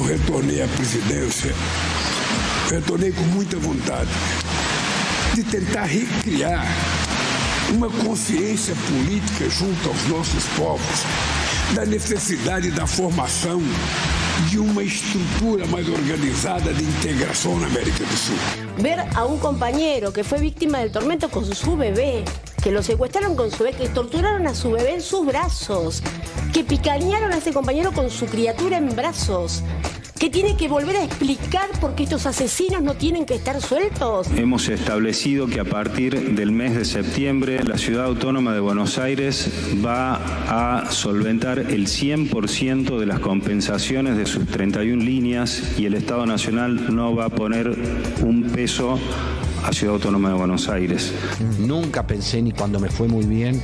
eu retornei à presidência, retornei com muita vontade de tentar recriar uma consciência política junto aos nossos povos da necessidade da formação de uma estrutura más organizada de integración en América del Sur. Ver a un compañero que fue víctima del tormento con su bebé, que lo secuestraron con su bebé, que torturaron a su bebé en sus brazos, que picanearon a ese compañero con su criatura en brazos, que tiene que volver a explicar por qué estos asesinos no tienen que estar sueltos. Hemos establecido que a partir del mes de septiembre la Ciudad Autónoma de Buenos Aires va a solventar el 100% de las compensaciones de sus 31 líneas y el Estado Nacional no va a poner un peso a Ciudad Autónoma de Buenos Aires. Nunca pensé, ni cuando me fue muy bien,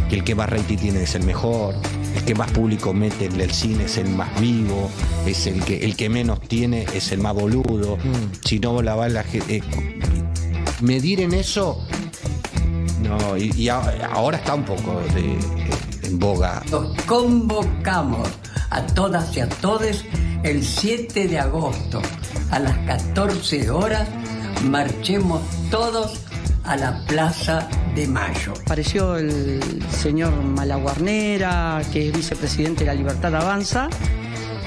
que el que más rating tiene es el mejor, el que más público mete en el cine es el más vivo, es el que menos tiene es el más boludo. Si no la va la gente. Medir en eso, no, y ahora está un poco en boga. Los convocamos a todas y a todos el 7 de agosto a las 14 horas, marchemos todos a la Plaza de Mayo. Apareció el señor Malaguarnera, que es vicepresidente de La Libertad Avanza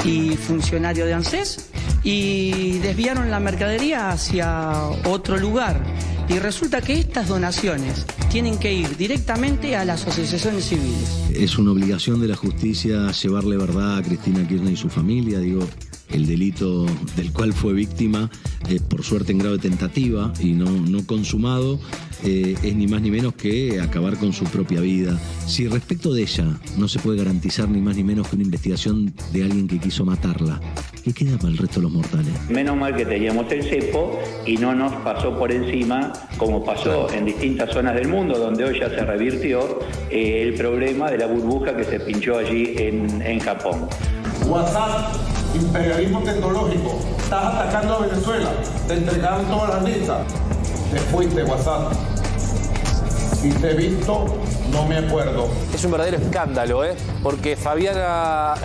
y funcionario de ANSES, y desviaron la mercadería hacia otro lugar. Y resulta que estas donaciones tienen que ir directamente a las asociaciones civiles. Es una obligación de la justicia llevarle verdad a Cristina Kirchner y su familia. Digo, el delito del cual fue víctima, por suerte en grado de tentativa y no consumado, es ni más ni menos que acabar con su propia vida. Si respecto de ella no se puede garantizar ni más ni menos que una investigación de alguien que quiso matarla, ¿qué queda para el resto de los mortales? Menos mal que teníamos el cepo y no nos pasó por encima, como pasó en distintas zonas del mundo, donde hoy ya se revirtió el problema de la burbuja que se pinchó allí en Japón. WhatsApp, imperialismo tecnológico, estás atacando a Venezuela, te entregaron todas las listas, te fuiste, WhatsApp. Si te he visto, no me acuerdo. Es un verdadero escándalo, porque Fabiola,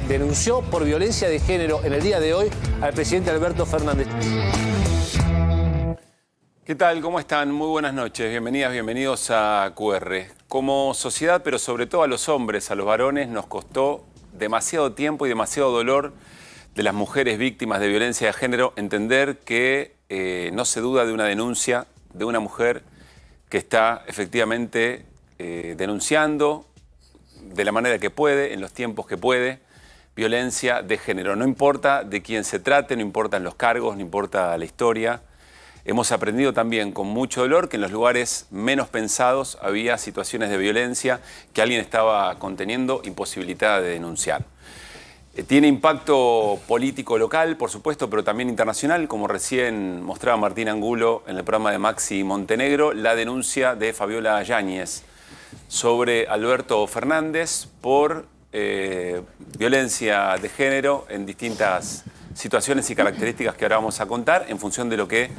denunció por violencia de género en el día de hoy al presidente Alberto Fernández. ¿Qué tal? ¿Cómo están? Muy buenas noches. Bienvenidas, bienvenidos a QR. Como sociedad, pero sobre todo a los hombres, a los varones, nos costó demasiado tiempo y demasiado dolor de las mujeres víctimas de violencia de género entender que no se duda de una denuncia de una mujer que está efectivamente denunciando de la manera que puede, en los tiempos que puede, violencia de género. No importa de quién se trate, no importan los cargos, no importa la historia. Hemos aprendido también con mucho dolor que en los lugares menos pensados había situaciones de violencia que alguien estaba conteniendo, imposibilitada de denunciar. Tiene impacto político local, por supuesto, pero también internacional, como recién mostraba Martín Angulo en el programa de Maxi Montenegro, la denuncia de Fabiola Yáñez sobre Alberto Fernández por violencia de género en distintas situaciones y características que ahora vamos a contar en función de lo que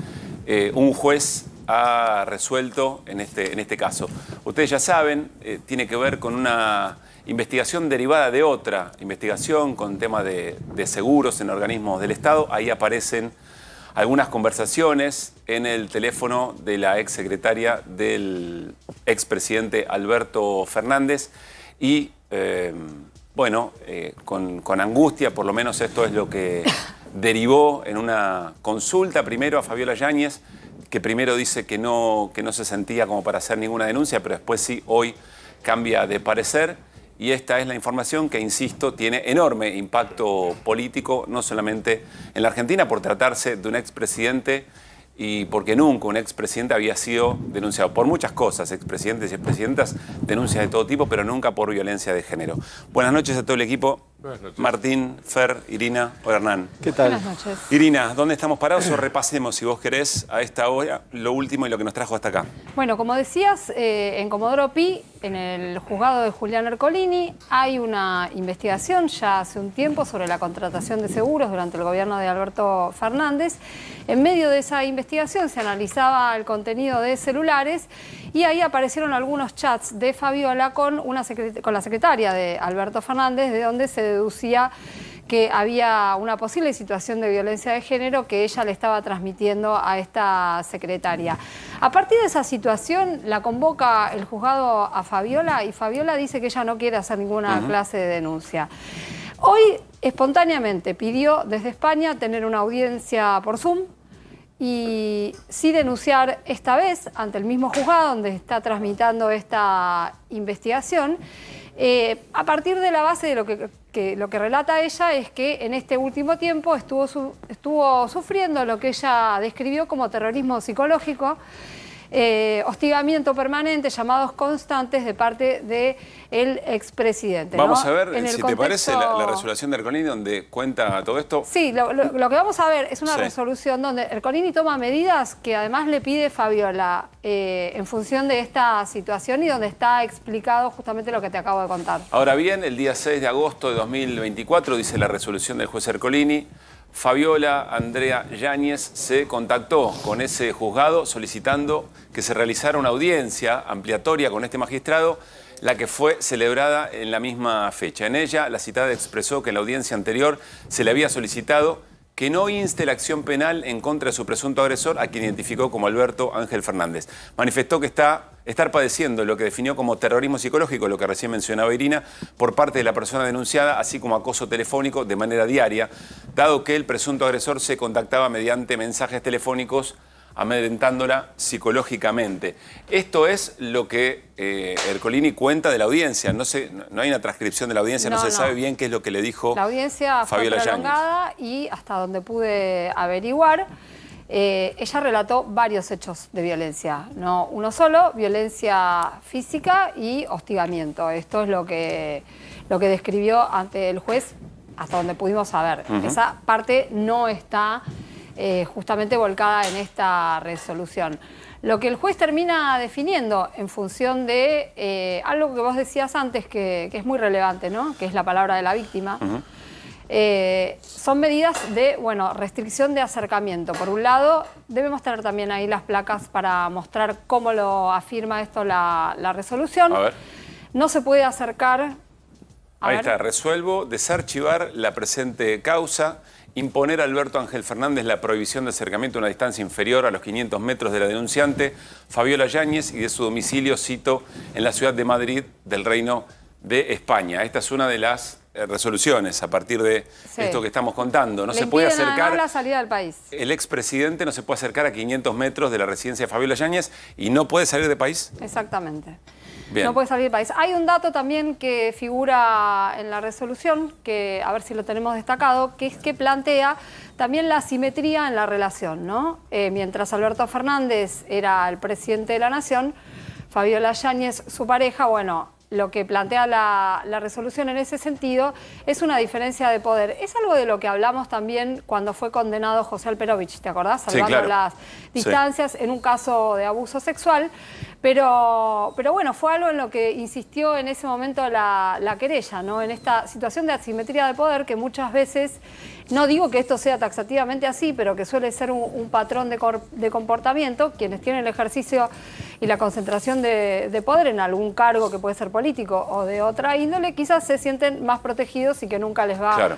un juez ha resuelto en este caso. Ustedes ya saben, tiene que ver con una investigación derivada de otra investigación con tema de seguros en organismos del Estado. Ahí aparecen algunas conversaciones en el teléfono de la exsecretaria del expresidente Alberto Fernández y, con angustia, por lo menos esto es lo que derivó en una consulta primero a Fabiola Yáñez, que primero dice que no se sentía como para hacer ninguna denuncia, pero después sí, hoy cambia de parecer. Y esta es la información que, insisto, tiene enorme impacto político, no solamente en la Argentina, por tratarse de un expresidente y porque nunca un expresidente había sido denunciado por muchas cosas, expresidentes y expresidentas, denuncias de todo tipo, pero nunca por violencia de género. Buenas noches a todo el equipo. Buenas noches. Martín, Fer, Irina, hola Hernán. ¿Qué tal? Buenas noches. Irina, ¿dónde estamos parados? O repasemos, si vos querés, a esta hora, lo último y lo que nos trajo hasta acá. Bueno, como decías, en Comodoro Pi en el juzgado de Julián Ercolini hay una investigación ya hace un tiempo sobre la contratación de seguros durante el gobierno de Alberto Fernández. En medio de esa investigación se analizaba el contenido de celulares y ahí aparecieron algunos chats de Fabiola con la secretaria de Alberto Fernández, de donde se deducía que había una posible situación de violencia de género que ella le estaba transmitiendo a esta secretaria. A partir de esa situación la convoca el juzgado a Fabiola y Fabiola dice que ella no quiere hacer ninguna clase de denuncia. Hoy espontáneamente pidió desde España tener una audiencia por Zoom y sí denunciar esta vez ante el mismo juzgado donde está tramitando esta investigación. A partir de la base de lo que relata ella es que en este último tiempo estuvo sufriendo lo que ella describió como terrorismo psicológico, hostigamiento permanente, llamados constantes de parte del expresidente. Vamos ¿no? a ver, si te parece, la resolución de Ercolini donde cuenta todo esto. Sí, lo que vamos a ver es una resolución donde Ercolini toma medidas que además le pide Fabiola en función de esta situación y donde está explicado justamente lo que te acabo de contar. Ahora bien, el día 6 de agosto de 2024, dice la resolución del juez Ercolini, Fabiola Andrea Yáñez se contactó con ese juzgado solicitando que se realizara una audiencia ampliatoria con este magistrado, la que fue celebrada en la misma fecha. En ella, la citada expresó que en la audiencia anterior se le había solicitado que no inste la acción penal en contra de su presunto agresor, a quien identificó como Alberto Ángel Fernández. Manifestó que estar padeciendo lo que definió como terrorismo psicológico, lo que recién mencionaba Irina, por parte de la persona denunciada, así como acoso telefónico de manera diaria, dado que el presunto agresor se contactaba mediante mensajes telefónicos amedrentándola psicológicamente. Esto es lo que Ercolini cuenta de la audiencia. No hay una transcripción de la audiencia, no se sabe bien qué es lo que le dijo Fabiola Yáñez. La audiencia fue prolongada y hasta donde pude averiguar, ella relató varios hechos de violencia, no uno solo, violencia física y hostigamiento. Esto es lo que describió ante el juez hasta donde pudimos saber. Esa parte no está justamente volcada en esta resolución. Lo que el juez termina definiendo en función de algo que vos decías antes que es muy relevante, ¿no? Que es la palabra de la víctima, son medidas de restricción de acercamiento. Por un lado, debemos tener también ahí las placas para mostrar cómo lo afirma esto la resolución. A ver. No se puede acercar... Ahí está, resuelvo desarchivar la presente causa, imponer a Alberto Ángel Fernández la prohibición de acercamiento a una distancia inferior a los 500 metros de la denunciante, Fabiola Yáñez, y de su domicilio, cito, en la ciudad de Madrid, del Reino de España. Esta es una de las resoluciones a partir de esto que estamos contando. No se puede acercar la salida del país. El expresidente no se puede acercar a 500 metros de la residencia de Fabiola Yáñez y no puede salir del país. Exactamente. Bien. No puede salir del país. Hay un dato también que figura en la resolución, que a ver si lo tenemos destacado, que es que plantea también la asimetría en la relación, ¿no? Mientras Alberto Fernández era el presidente de la Nación, Fabiola Yáñez, su pareja, lo que plantea la resolución en ese sentido es una diferencia de poder. Es algo de lo que hablamos también cuando fue condenado José Alperovich, ¿te acordás? Salvando las distancias en un caso de abuso sexual. Pero fue algo en lo que insistió en ese momento la querella, ¿no? En esta situación de asimetría de poder que muchas veces, no digo que esto sea taxativamente así, pero que suele ser un patrón de comportamiento, quienes tienen el ejercicio y la concentración de poder en algún cargo que puede ser político o de otra índole, quizás se sienten más protegidos y que nunca les va...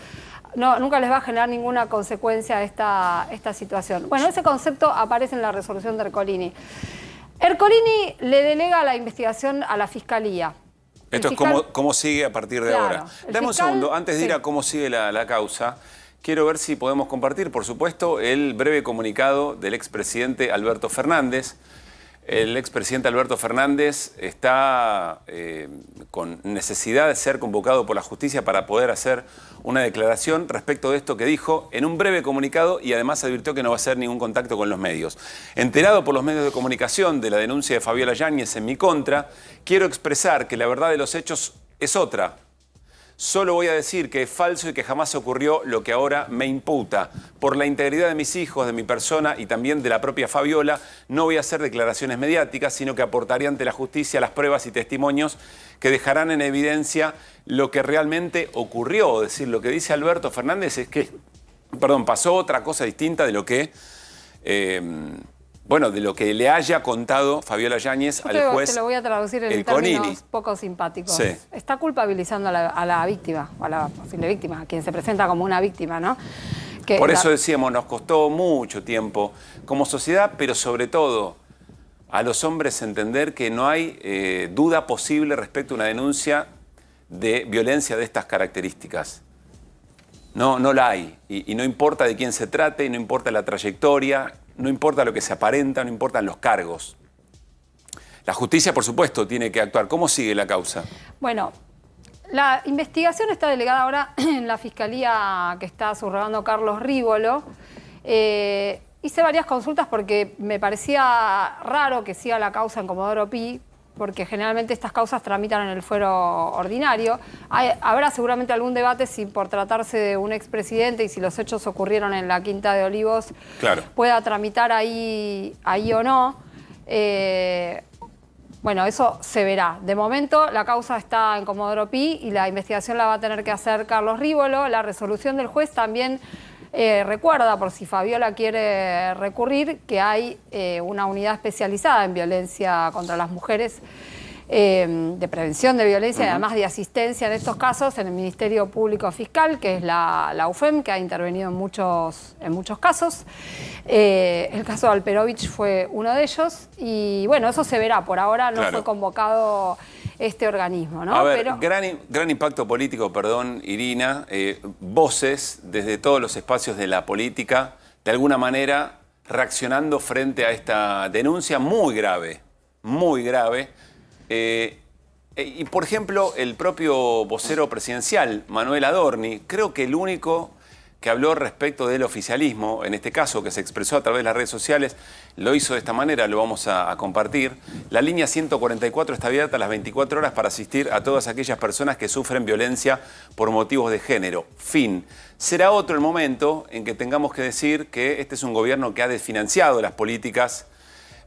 nunca les va a generar ninguna consecuencia esta situación. Bueno, ese concepto aparece en la resolución de Ercolini. Ercolini le delega la investigación a la Fiscalía. Esto es cómo sigue a partir de ahora. Dame un segundo, antes de ir a cómo sigue la causa, quiero ver si podemos compartir, por supuesto, el breve comunicado del expresidente Alberto Fernández. El expresidente Alberto Fernández está con necesidad de ser convocado por la justicia para poder hacer una declaración respecto de esto que dijo en un breve comunicado y además advirtió que no va a hacer ningún contacto con los medios. Enterado por los medios de comunicación de la denuncia de Fabiola Yáñez en mi contra, quiero expresar que la verdad de los hechos es otra. Solo voy a decir que es falso y que jamás ocurrió lo que ahora me imputa. Por la integridad de mis hijos, de mi persona y también de la propia Fabiola, no voy a hacer declaraciones mediáticas, sino que aportaré ante la justicia las pruebas y testimonios que dejarán en evidencia lo que realmente ocurrió. Es decir, lo que dice Alberto Fernández es que, pasó otra cosa distinta de lo que... de lo que le haya contado Fabiola Yáñez al juez. Te lo voy a traducir en términos poco simpáticos. Sí. Está culpabilizando a la víctima, o a la posible víctima, a quien se presenta como una víctima, ¿no? Por eso decíamos, nos costó mucho tiempo como sociedad, pero sobre todo a los hombres entender que no hay duda posible respecto a una denuncia de violencia de estas características. No la hay. Y no importa de quién se trate, y no importa la trayectoria, no importa lo que se aparenta, no importan los cargos. La justicia, por supuesto, tiene que actuar. ¿Cómo sigue la causa? Bueno, la investigación está delegada ahora en la Fiscalía que está subrogando Carlos Rívolo. Hice varias consultas porque me parecía raro que siga la causa en Comodoro Pi, porque generalmente estas causas tramitan en el fuero ordinario. Habrá seguramente algún debate si por tratarse de un expresidente y si los hechos ocurrieron en la Quinta de Olivos, claro, pueda tramitar ahí o no. Bueno, eso se verá. De momento la causa está en Comodoro Pi y la investigación la va a tener que hacer Carlos Rívolo. La resolución del juez también recuerda, por si Fabiola quiere recurrir, que hay una unidad especializada en violencia contra las mujeres, de prevención de violencia y además de asistencia en estos casos en el Ministerio Público Fiscal, que es la UFEM, que ha intervenido en muchos casos. El caso de Alperovich fue uno de ellos y bueno, eso se verá. Por ahora no fue convocado este organismo, ¿no? A ver, gran impacto político, perdón, Irina. Voces desde todos los espacios de la política, de alguna manera reaccionando frente a esta denuncia muy grave, muy grave. Y por ejemplo, el propio vocero presidencial, Manuel Adorni, creo que el único que habló respecto del oficialismo, en este caso que se expresó a través de las redes sociales, lo hizo de esta manera, lo vamos a compartir. La línea 144 está abierta a las 24 horas para asistir a todas aquellas personas que sufren violencia por motivos de género. Fin. Será otro el momento en que tengamos que decir que este es un gobierno que ha desfinanciado las políticas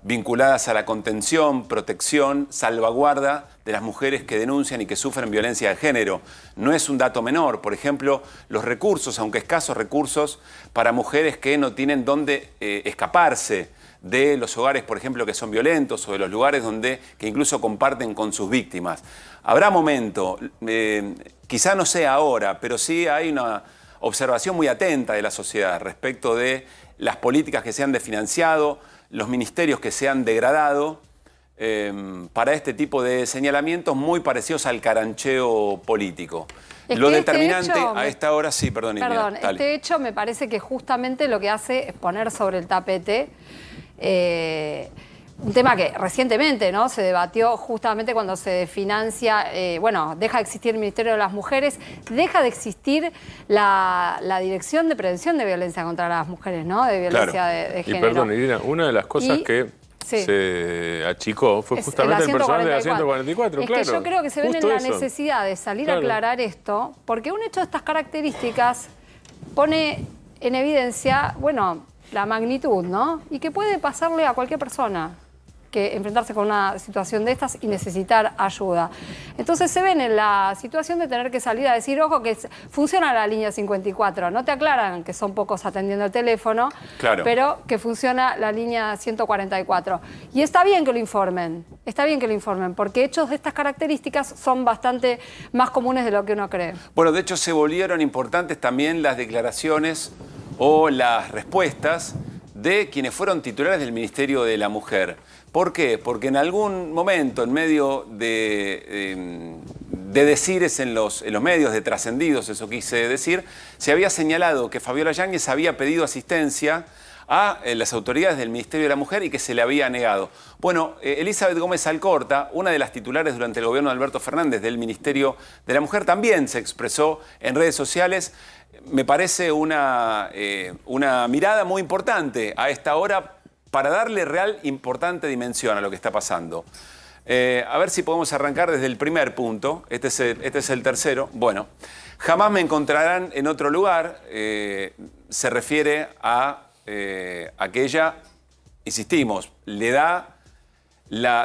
vinculadas a la contención, protección, salvaguarda de las mujeres que denuncian y que sufren violencia de género. No es un dato menor. Por ejemplo, los recursos, aunque escasos recursos, para mujeres que no tienen dónde escaparse de los hogares, por ejemplo, que son violentos o de los lugares que incluso comparten con sus víctimas. Habrá momento, quizá no sea ahora, pero sí hay una observación muy atenta de la sociedad respecto de las políticas que se han desfinanciado, los ministerios que se han degradado para este tipo de señalamientos muy parecidos al carancheo político. Lo determinante a esta hora, sí, perdón, Irina, este hecho me parece que justamente lo que hace es poner sobre el tapete un tema que recientemente, ¿no?, se debatió justamente cuando se desfinancia, deja de existir el Ministerio de las Mujeres, deja de existir la Dirección de Prevención de Violencia contra las Mujeres, ¿no?, de violencia de género. Y perdón, Irina, una de las cosas que se achicó fue justamente el personal de la 144, es que yo creo que se ven en la necesidad de salir a aclarar esto, porque un hecho de estas características pone en evidencia, la magnitud, ¿no?, y que puede pasarle a cualquier persona que enfrentarse con una situación de estas y necesitar ayuda. Entonces se ven en la situación de tener que salir a decir, ojo, que funciona la línea 54. No te aclaran que son pocos atendiendo el teléfono, pero que funciona la línea 144. Y está bien que lo informen, porque hechos de estas características son bastante más comunes de lo que uno cree. Bueno, de hecho se volvieron importantes también las declaraciones o las respuestas de quienes fueron titulares del Ministerio de la Mujer. ¿Por qué? Porque en algún momento, en medio de decires en los medios, de trascendidos, eso quise decir, se había señalado que Fabiola Yáñez había pedido asistencia a las autoridades del Ministerio de la Mujer y que se le había negado. Bueno, Elizabeth Gómez Alcorta, una de las titulares durante el gobierno de Alberto Fernández del Ministerio de la Mujer, también se expresó en redes sociales. Me parece una mirada muy importante a esta hora para darle real importante dimensión a lo que está pasando. A ver si podemos arrancar desde el primer punto. Este es el tercero. Bueno, jamás me encontrarán en otro lugar. Se refiere a aquella, insistimos,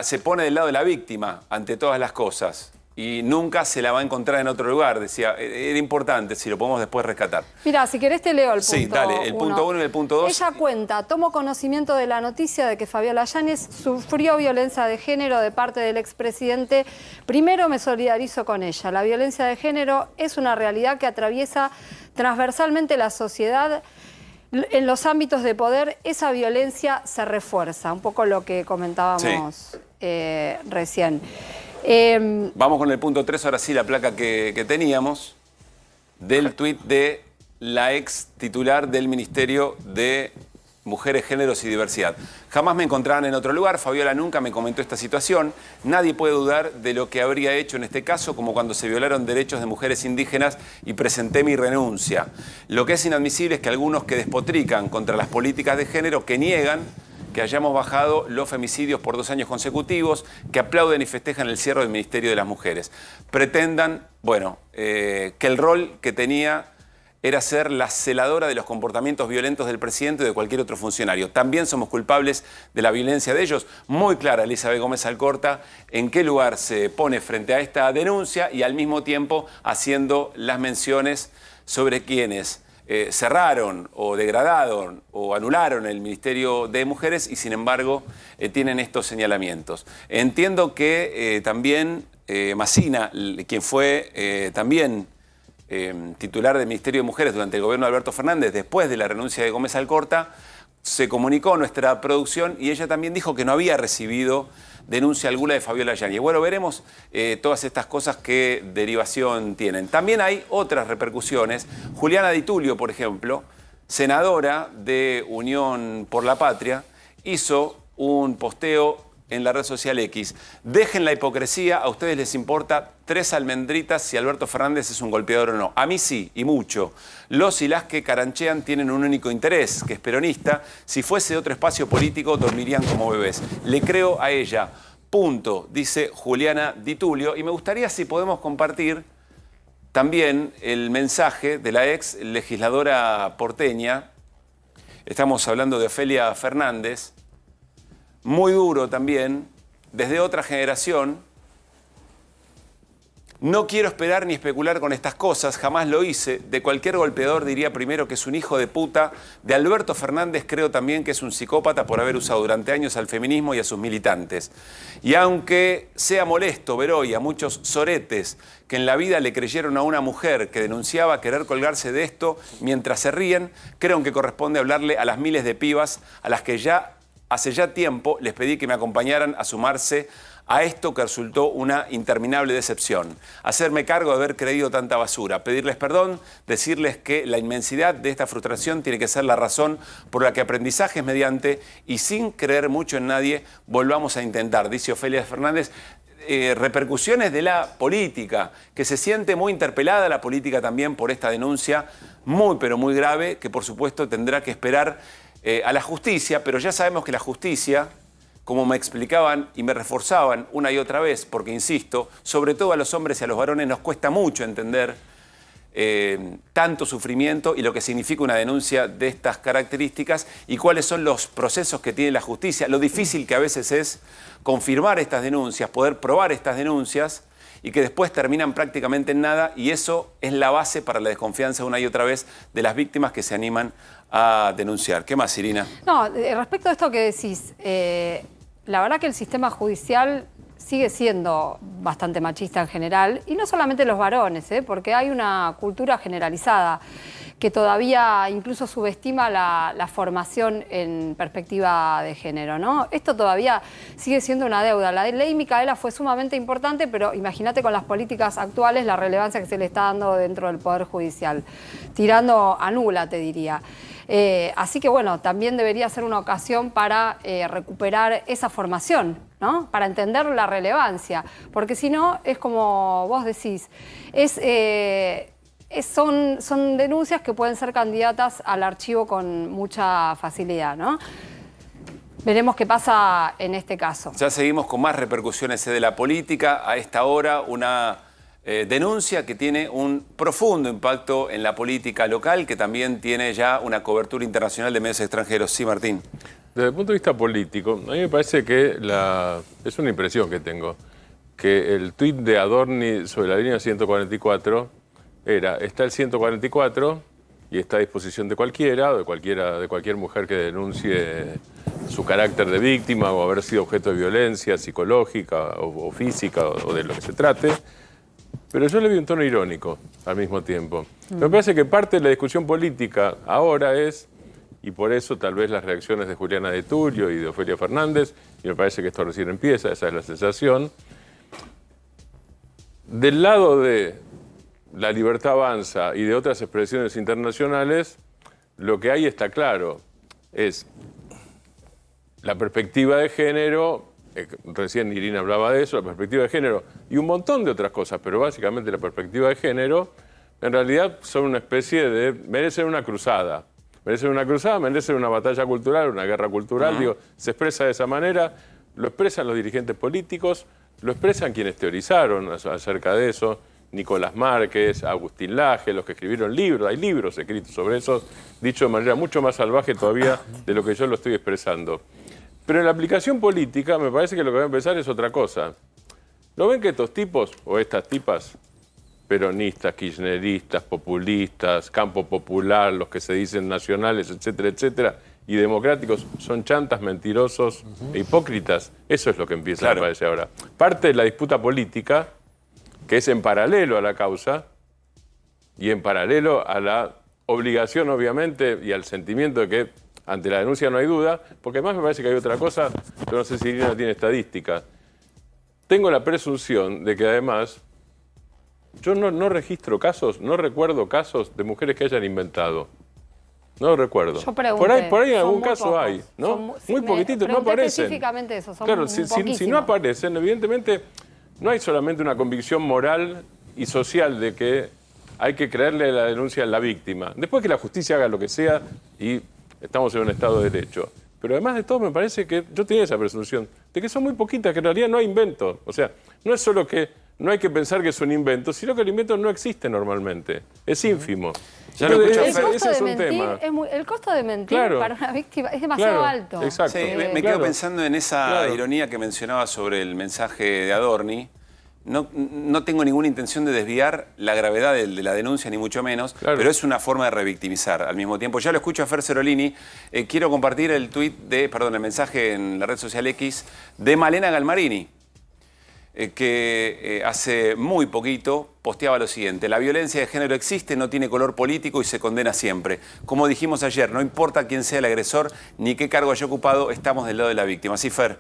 se pone del lado de la víctima ante todas las cosas. Y nunca se la va a encontrar en otro lugar. Decía, era importante, si lo podemos después rescatar. Mira, si querés te leo el punto 1. Sí, dale, el punto 1 y el punto 2. Ella cuenta, tomo conocimiento de la noticia de que Fabiola Yáñez sufrió violencia de género de parte del expresidente. Primero me solidarizo con ella. La violencia de género es una realidad que atraviesa transversalmente la sociedad. En los ámbitos de poder, esa violencia se refuerza. Un poco lo que comentábamos recién. Vamos con el punto 3, ahora sí, la placa que teníamos del tuit de la ex titular del Ministerio de Mujeres, Géneros y Diversidad. Jamás me encontrarán en otro lugar. Fabiola nunca me comentó esta situación. Nadie puede dudar de lo que habría hecho en este caso, como cuando se violaron derechos de mujeres indígenas y presenté mi renuncia. Lo que es inadmisible es que algunos que despotrican contra las políticas de género, que niegan que hayamos bajado los femicidios por 2 años consecutivos, que aplauden y festejan el cierre del Ministerio de las Mujeres, pretendan, bueno, que el rol que tenía era ser la celadora de los comportamientos violentos del presidente o de cualquier otro funcionario. También somos culpables de la violencia de ellos. Muy clara Elizabeth Gómez Alcorta en qué lugar se pone frente a esta denuncia y al mismo tiempo haciendo las menciones sobre quienes cerraron o degradaron o anularon el Ministerio de Mujeres y sin embargo tienen estos señalamientos. Entiendo que también Massina, quien fue también titular del Ministerio de Mujeres durante el gobierno de Alberto Fernández, después de la renuncia de Gómez Alcorta, se comunicó a nuestra producción y ella también dijo que no había recibido denuncia alguna de Fabiola Yáñez. Bueno, veremos todas estas cosas qué derivación tienen. También hay otras repercusiones. Juliana Di Tulio, por ejemplo, senadora de Unión por la Patria, hizo un posteo en la red social X. Dejen la hipocresía, a ustedes les importa 3 almendritas si Alberto Fernández es un golpeador o no. A mí sí, y mucho. Los y las que caranchean tienen un único interés, que es peronista. Si fuese otro espacio político, dormirían como bebés. Le creo a ella. Punto, dice Juliana Di Tulio. Y me gustaría si podemos compartir también el mensaje de la ex legisladora porteña. Estamos hablando de Ofelia Fernández. Muy duro también, desde otra generación. No quiero esperar ni especular con estas cosas, jamás lo hice. De cualquier golpeador diría primero que es un hijo de puta. De Alberto Fernández creo también que es un psicópata por haber usado durante años al feminismo y a sus militantes. Y aunque sea molesto ver hoy a muchos soretes que en la vida le creyeron a una mujer que denunciaba querer colgarse de esto mientras se ríen, creo que corresponde hablarle a las miles de pibas a las que hace ya tiempo les pedí que me acompañaran a sumarse a esto que resultó una interminable decepción. Hacerme cargo de haber creído tanta basura, pedirles perdón, decirles que la inmensidad de esta frustración tiene que ser la razón por la que aprendizajes mediante y sin creer mucho en nadie volvamos a intentar, dice Ofelia Fernández. Repercusiones de la política, que se siente muy interpelada la política también por esta denuncia muy pero muy grave, que por supuesto tendrá que esperar a la justicia, pero ya sabemos que la justicia, como me explicaban y me reforzaban una y otra vez, porque insisto, sobre todo a los hombres y a los varones nos cuesta mucho entender tanto sufrimiento y lo que significa una denuncia de estas características y cuáles son los procesos que tiene la justicia, lo difícil que a veces es confirmar estas denuncias, poder probar estas denuncias y que después terminan prácticamente en nada, y eso es la base para la desconfianza una y otra vez de las víctimas que se animan a denunciar. ¿Qué más, Irina? No, respecto a esto que decís, la verdad que el sistema judicial sigue siendo bastante machista en general, y no solamente los varones, porque hay una cultura generalizada que todavía incluso subestima la formación en perspectiva de género, ¿no? Esto todavía sigue siendo una deuda. La ley Micaela fue sumamente importante, pero imagínate con las políticas actuales la relevancia que se le está dando dentro del Poder Judicial, tirando a nula, te diría. Así que bueno, también debería ser una ocasión para recuperar esa formación, ¿no? Para entender la relevancia, porque si no, es como vos decís, son denuncias que pueden ser candidatas al archivo con mucha facilidad, ¿no? Veremos qué pasa en este caso. Ya seguimos con más repercusiones de la política. A esta hora, una denuncia que tiene un profundo impacto en la política local, que también tiene ya una cobertura internacional de medios extranjeros. Sí, Martín. Desde el punto de vista político, a mí me parece que es una impresión que tengo, que el tuit de Adorni sobre la línea 144 está el 144 y está a disposición de cualquiera, o de cualquier mujer que denuncie su carácter de víctima o haber sido objeto de violencia psicológica o física o de lo que se trate. Pero yo le vi un tono irónico al mismo tiempo. Me parece que parte de la discusión política ahora es, y por eso tal vez las reacciones de Juliana de Tulio y de Ofelia Fernández, y me parece que esto recién empieza, esa es la sensación, del lado de La Libertad Avanza y de otras expresiones internacionales, lo que hay está claro, es la perspectiva de género, recién Irina hablaba de eso, la perspectiva de género y un montón de otras cosas, pero básicamente la perspectiva de género, en realidad son una especie de, merecen una cruzada, merecen una batalla cultural, una guerra cultural, digo, se expresa de esa manera, lo expresan los dirigentes políticos, lo expresan quienes teorizaron acerca de eso, Nicolás Márquez, Agustín Laje, los que escribieron libros, hay libros escritos sobre eso, dicho de manera mucho más salvaje todavía de lo que yo lo estoy expresando. Pero en la aplicación política me parece que lo que va a empezar es otra cosa. ¿No ven que estos tipos, o estas tipas, peronistas, kirchneristas, populistas, campo popular, los que se dicen nacionales, etcétera, etcétera, y democráticos, son chantas, mentirosos e hipócritas? Eso es lo que empieza, me parece ahora. Parte de la disputa política, que es en paralelo a la causa y en paralelo a la obligación, obviamente, y al sentimiento de que ante la denuncia no hay duda, porque además me parece que hay otra cosa, yo no sé si Irina tiene estadística. Tengo la presunción de que además yo no registro casos, no recuerdo casos de mujeres que hayan inventado. No lo recuerdo. Yo pregunté, por ahí en algún muy caso pocos. hay, ¿no? Muy poquititos, no Pregunté aparecen. específicamente eso, son claro, si no aparecen, evidentemente no hay solamente una convicción moral y social de que hay que creerle la denuncia a la víctima. Después que la justicia haga lo que sea y estamos en un Estado de Derecho. Pero además de todo me parece que yo tenía esa presunción de que son muy poquitas, que en realidad no hay invento. O sea, no es solo que no hay que pensar que es un invento, sino que el invento no existe normalmente. Es ínfimo. Ya lo escucho, ese es un tema. El costo de mentir para una víctima es demasiado alto. Exacto. Sí, me quedo pensando en esa ironía que mencionaba sobre el mensaje de Adorni. No tengo ninguna intención de desviar la gravedad de la denuncia, ni mucho menos, pero es una forma de revictimizar al mismo tiempo. Ya lo escucho a Fer Cerolini. Quiero compartir el el mensaje en la red social X de Malena Galmarini, que hace muy poquito posteaba lo siguiente: la violencia de género existe, no tiene color político y se condena siempre. Como dijimos ayer, no importa quién sea el agresor ni qué cargo haya ocupado, estamos del lado de la víctima. ¿Sí, Fer?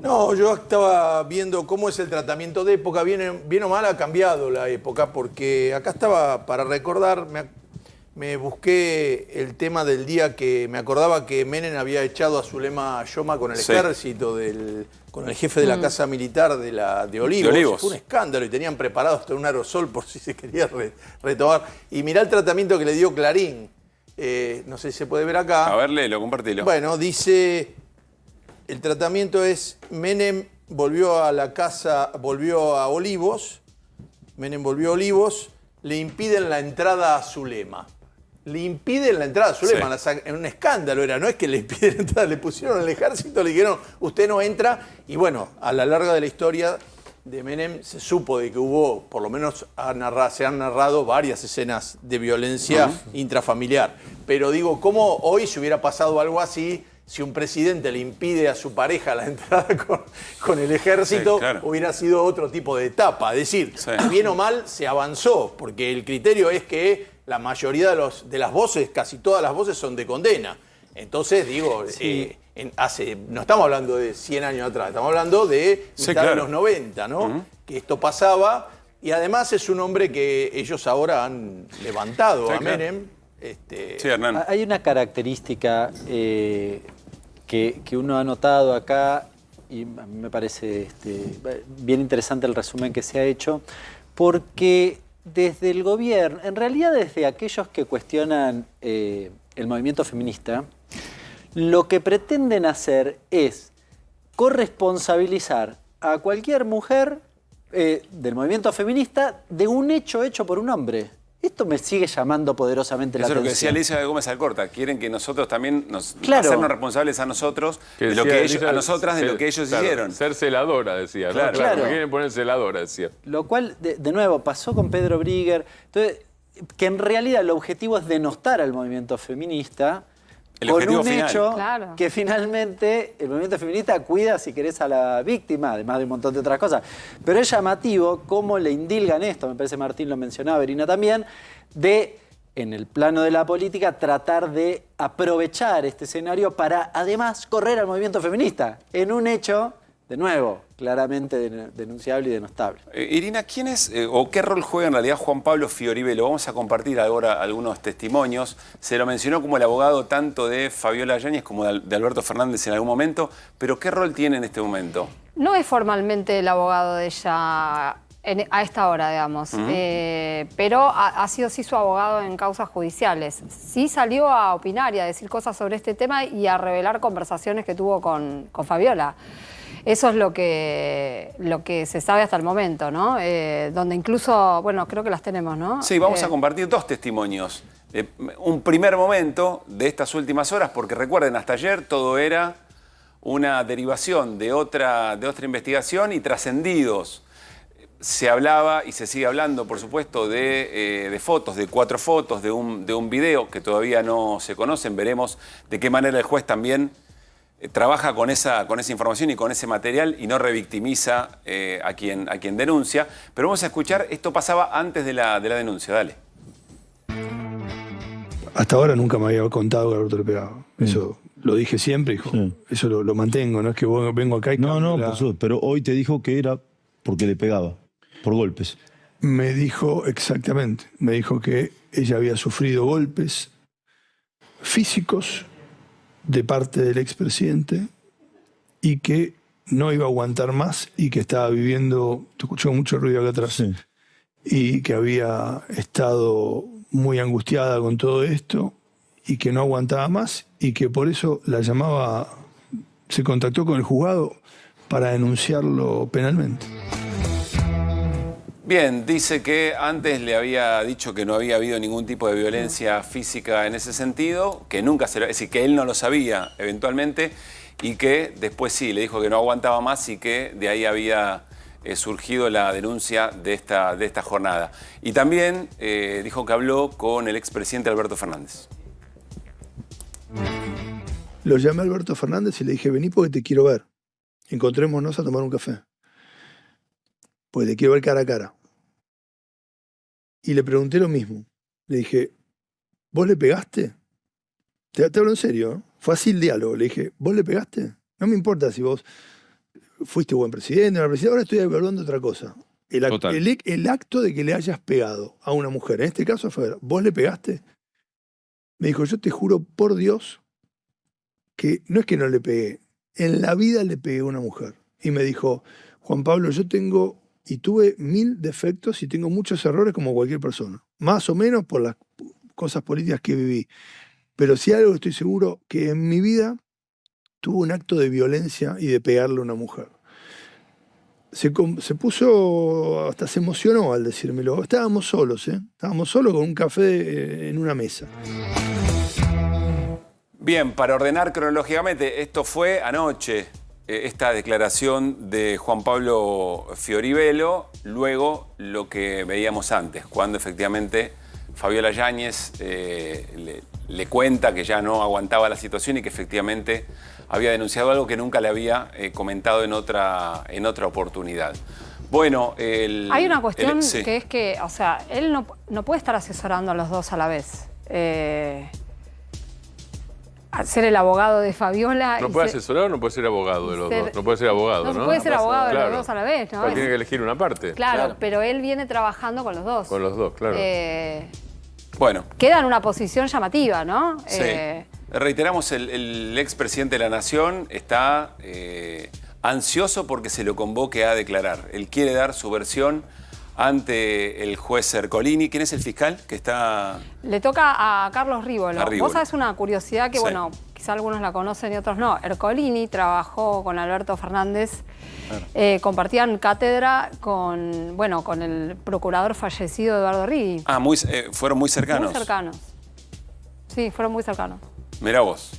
No, yo estaba viendo cómo es el tratamiento de época. Bien o mal ha cambiado la época, porque acá estaba, para recordar, me busqué el tema del día que me acordaba que Menem había echado a Zulema Yoma con el ejército, con el jefe de la casa militar de Olivos. Fue un escándalo y tenían preparado hasta un aerosol por si se quería retomar. Y mirá el tratamiento que le dio Clarín. No sé si se puede ver acá. A ver, léelo, compartilo. Bueno, dice... El tratamiento es: Menem volvió a la casa, volvió a Olivos, Menem volvió a Olivos, le impiden la entrada a Zulema. Le impiden la entrada a Zulema, en un escándalo era, no es que le impiden la entrada, le pusieron al ejército, le dijeron, usted no entra, y bueno, a la larga de la historia de Menem se supo de que hubo, por lo menos se han narrado varias escenas de violencia intrafamiliar. Pero digo, ¿cómo hoy se hubiera pasado algo así? Si un presidente le impide a su pareja la entrada con el ejército, hubiera sido otro tipo de etapa. Es decir, bien o mal se avanzó, porque el criterio es que la mayoría de las voces, casi todas las voces, son de condena. Entonces, digo, no estamos hablando de 100 años atrás, estamos hablando de mitad de los 90, ¿no? Que esto pasaba, y además es un hombre que ellos ahora han levantado a Menem. Hernán. Hay una característica que uno ha notado acá, y a mí me parece bien interesante el resumen que se ha hecho, porque desde el gobierno, en realidad desde aquellos que cuestionan el movimiento feminista, lo que pretenden hacer es corresponsabilizar a cualquier mujer del movimiento feminista de un hecho por un hombre. Esto me sigue llamando poderosamente la atención. Eso es lo que decía Alicia Gómez Alcorta. Quieren que nosotros también hacernos responsables a nosotros de lo que ellos, a nosotras de lo que ellos hicieron. Ser celadora, decía. Claro, me quieren poner celadora, decía. Lo cual, de nuevo, pasó con Pedro Brigger. Entonces, que en realidad el objetivo es denostar al movimiento feminista con un hecho que finalmente el movimiento feminista cuida, si querés, a la víctima, además de un montón de otras cosas. Pero es llamativo cómo le indilgan esto, me parece Martín lo mencionaba, Verina también, de, en el plano de la política, tratar de aprovechar este escenario para, además, correr al movimiento feminista en un hecho, de nuevo, claramente denunciable y denostable. Irina, ¿quién es o qué rol juega en realidad Juan Pablo Fioribelo? Vamos a compartir ahora algunos testimonios. Se lo mencionó como el abogado tanto de Fabiola Yáñez como de Alberto Fernández en algún momento, pero ¿qué rol tiene en este momento? No es formalmente el abogado de ella a esta hora, digamos, pero ha sido sí su abogado en causas judiciales. Sí salió a opinar y a decir cosas sobre este tema y a revelar conversaciones que tuvo con Fabiola. Eso es lo que se sabe hasta el momento, ¿no? Donde incluso, bueno, creo que las tenemos, ¿no? Sí, vamos a compartir dos testimonios. Un primer momento de estas últimas horas, porque recuerden, hasta ayer todo era una derivación de otra investigación y trascendidos. Se hablaba y se sigue hablando, por supuesto, de fotos, de 4 fotos, de un video que todavía no se conocen. Veremos de qué manera el juez también trabaja con esa información y con ese material y no revictimiza a quien denuncia. Pero vamos a escuchar, esto pasaba antes de la denuncia, dale. Hasta ahora nunca me había contado que Alberto le pegaba. Eso lo dije siempre, hijo. Sí. Eso lo mantengo, no es que vengo acá y... No, por supuesto, pero hoy te dijo que era porque le pegaba, por golpes. Me dijo exactamente, me dijo que ella había sufrido golpes físicos de parte del expresidente y que no iba a aguantar más y que estaba viviendo, te escuché mucho ruido acá atrás, sí, y que había estado muy angustiada con todo esto y que no aguantaba más y que por eso la llamaba, se contactó con el juzgado para denunciarlo penalmente. Bien, dice que antes le había dicho que no había habido ningún tipo de violencia física en ese sentido, que nunca es decir, que él no lo sabía eventualmente y que después sí, le dijo que no aguantaba más y que de ahí había surgido la denuncia de esta jornada. Y también dijo que habló con el expresidente Alberto Fernández. Lo llamé a Alberto Fernández y le dije, vení porque te quiero ver. Encontrémonos a tomar un café. Pues te quiero ver cara a cara. Y le pregunté lo mismo. Le dije, ¿vos le pegaste? Te hablo en serio, ¿no? Fue así el diálogo. Le dije, ¿vos le pegaste? No me importa si vos fuiste buen presidente, ahora estoy evaluando otra cosa. El acto de que le hayas pegado a una mujer, en este caso fue, ¿vos le pegaste? Me dijo, yo te juro por Dios que no es que no le pegué, en la vida le pegué a una mujer. Y me dijo, Juan Pablo, yo tengo y tuve 1000 defectos y tengo muchos errores como cualquier persona. Más o menos por las cosas políticas que viví. Pero sí algo estoy seguro, que en mi vida tuve un acto de violencia y de pegarle a una mujer. Se puso, hasta se emocionó al decírmelo. Estábamos solos, Estábamos solos con un café en una mesa. Bien, para ordenar cronológicamente, esto fue anoche. Esta declaración de Juan Pablo Fioribelo, luego lo que veíamos antes, cuando efectivamente Fabiola Yáñez le cuenta que ya no aguantaba la situación y que efectivamente había denunciado algo que nunca le había comentado en otra oportunidad. Bueno, hay una cuestión que es que, o sea, él no puede estar asesorando a los dos a la vez. Ser el abogado de Fabiola... ¿No puede asesorar o no puede ser abogado de los dos? No puede ser abogado, ¿no? No puede ser abogado de los dos a la vez, ¿no? Tiene que elegir una parte. Claro, pero él viene trabajando con los dos. Con los dos, claro. Bueno. Queda en una posición llamativa, ¿no? Sí. Reiteramos, el expresidente de la Nación está ansioso porque se lo convoque a declarar. Él quiere dar su versión ante el juez Ercolini. ¿Quién es el fiscal que está...? Le toca a Carlos Rívolo. Vos sabés una curiosidad que, bueno, quizá algunos la conocen y otros no. Ercolini trabajó con Alberto Fernández, compartían cátedra con el procurador fallecido Eduardo Righi. Ah, fueron muy cercanos. Muy cercanos. Sí, fueron muy cercanos. Mirá vos.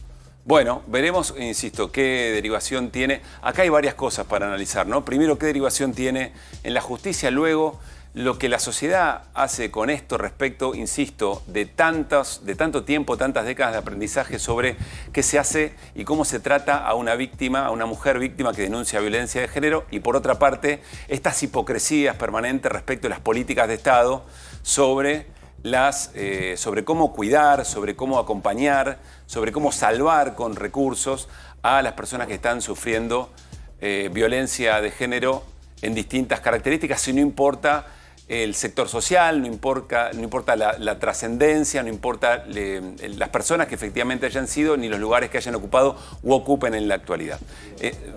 Bueno, veremos, insisto, qué derivación tiene. Acá hay varias cosas para analizar, ¿no? Primero, qué derivación tiene en la justicia, luego lo que la sociedad hace con esto respecto, insisto, de tanto tiempo, tantas décadas de aprendizaje sobre qué se hace y cómo se trata a una víctima, a una mujer víctima que denuncia violencia de género, y por otra parte, estas hipocresías permanentes respecto a las políticas de Estado sobre cómo cuidar, sobre cómo acompañar, sobre cómo salvar con recursos a las personas que están sufriendo violencia de género en distintas características, y no importa el sector social, no importa la trascendencia, no importa las personas que efectivamente hayan sido, ni los lugares que hayan ocupado u ocupen en la actualidad.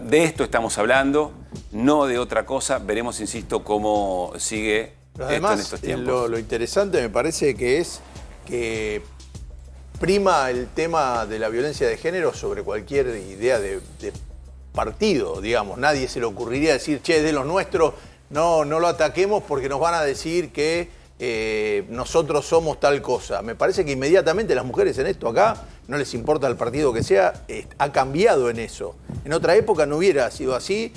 De esto estamos hablando, no de otra cosa. Veremos, insisto, cómo sigue además, esto en estos tiempos. Lo interesante me parece que es que prima el tema de la violencia de género sobre cualquier idea de partido, digamos. Nadie se le ocurriría decir, che, de los nuestros, no lo ataquemos porque nos van a decir que nosotros somos tal cosa. Me parece que inmediatamente las mujeres en esto acá, no les importa el partido que sea, ha cambiado en eso. En otra época no hubiera sido así.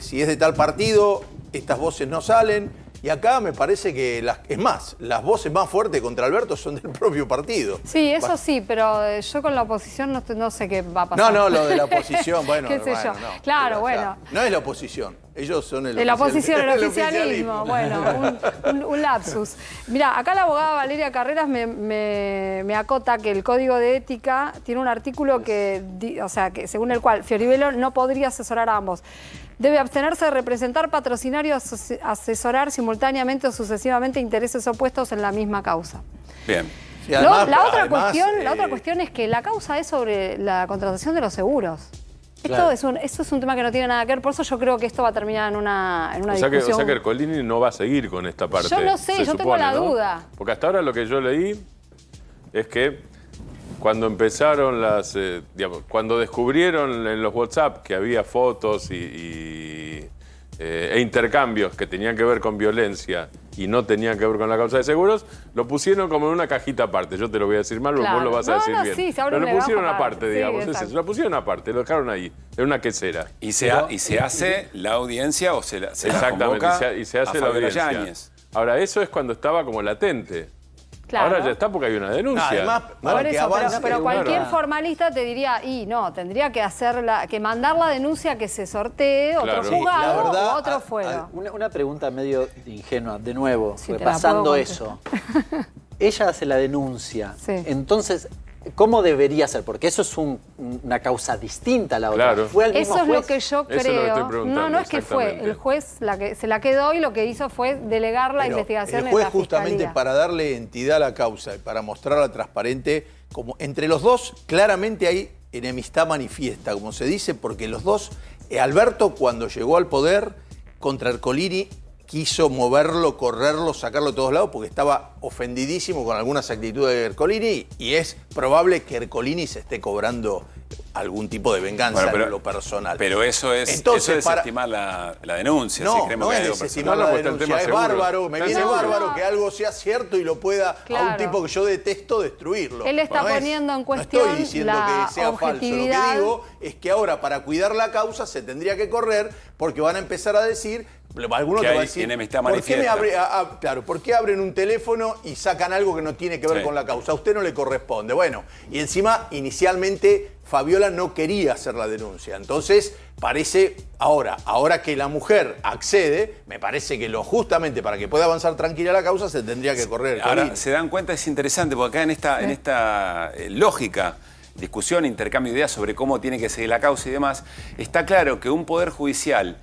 Si es de tal partido, estas voces no salen. Y acá me parece que, las voces más fuertes contra Alberto son del propio partido. Sí, eso sí, pero yo con la oposición no sé qué va a pasar. No, lo de la oposición, bueno, ¿Qué sé yo? No, claro, bueno. No es la oposición, ellos son el oficialismo. Bueno, un lapsus. Mirá, acá la abogada Valeria Carreras me acota que el Código de Ética tiene un artículo que según el cual Fioribello no podría asesorar a ambos. Debe abstenerse de representar, patrocinar y asesorar simultáneamente o sucesivamente intereses opuestos en la misma causa. Bien. Sí, además, la otra cuestión es que la causa es sobre la contratación de los seguros. Claro. Esto es un tema que no tiene nada que ver, por eso yo creo que esto va a terminar en una discusión. O sea que Ercolini no va a seguir con esta parte. Yo no sé, yo tengo la duda. Porque hasta ahora lo que yo leí es que cuando empezaron cuando descubrieron en los WhatsApp que había fotos e intercambios que tenían que ver con violencia y no tenían que ver con la causa de seguros, lo pusieron como en una cajita aparte. Yo te lo voy a decir mal, vos lo vas a decir bien. Sí, pero lo pusieron aparte, digamos. Lo pusieron aparte, lo dejaron ahí, en una quesera. Y se hace la audiencia o se la convoca y se hace la audiencia. Yáñez. Ahora, eso es cuando estaba como latente. Claro. Ahora ya está porque hay una denuncia. Además, pero cualquier formalista te diría, tendría que mandar la denuncia que se sortee, otro juzgado o otro fuero. Una pregunta medio ingenua, de nuevo, repasando eso. Ella hace la denuncia, entonces, ¿cómo debería ser? Porque eso es una causa distinta a la otra. Claro. ¿Fue al mismo juez? Lo que yo creo. No es que fue. El juez se la quedó y lo que hizo fue delegar la investigación en la fiscalía. El juez justamente para darle entidad a la causa y para mostrarla transparente, como entre los dos claramente hay enemistad manifiesta, como se dice, porque los dos, Alberto cuando llegó al poder contra Ercolini, quiso moverlo, correrlo, sacarlo de todos lados porque estaba ofendidísimo con algunas actitudes de Ercolini y es probable que Ercolini se esté cobrando algún tipo de venganza en lo personal. Pero eso es desestimar la denuncia. No es desestimar la denuncia, es bárbaro, me viene bárbaro que algo sea cierto y lo pueda a un tipo que yo detesto destruirlo. Él está poniendo en cuestión no estoy diciendo que sea falso, lo que digo es que ahora para cuidar la causa se tendría que correr porque van a empezar a decir... Alguno te va a decir, ¿por qué abren un teléfono y sacan algo que no tiene que ver con la causa? A usted no le corresponde. Bueno, y encima, inicialmente, Fabiola no quería hacer la denuncia. Entonces, parece, ahora que la mujer accede, me parece que justamente para que pueda avanzar tranquila la causa, se tendría que correr. Ahora, se dan cuenta, es interesante, porque acá en esta lógica discusión, intercambio de ideas sobre cómo tiene que seguir la causa y demás, está claro que un poder judicial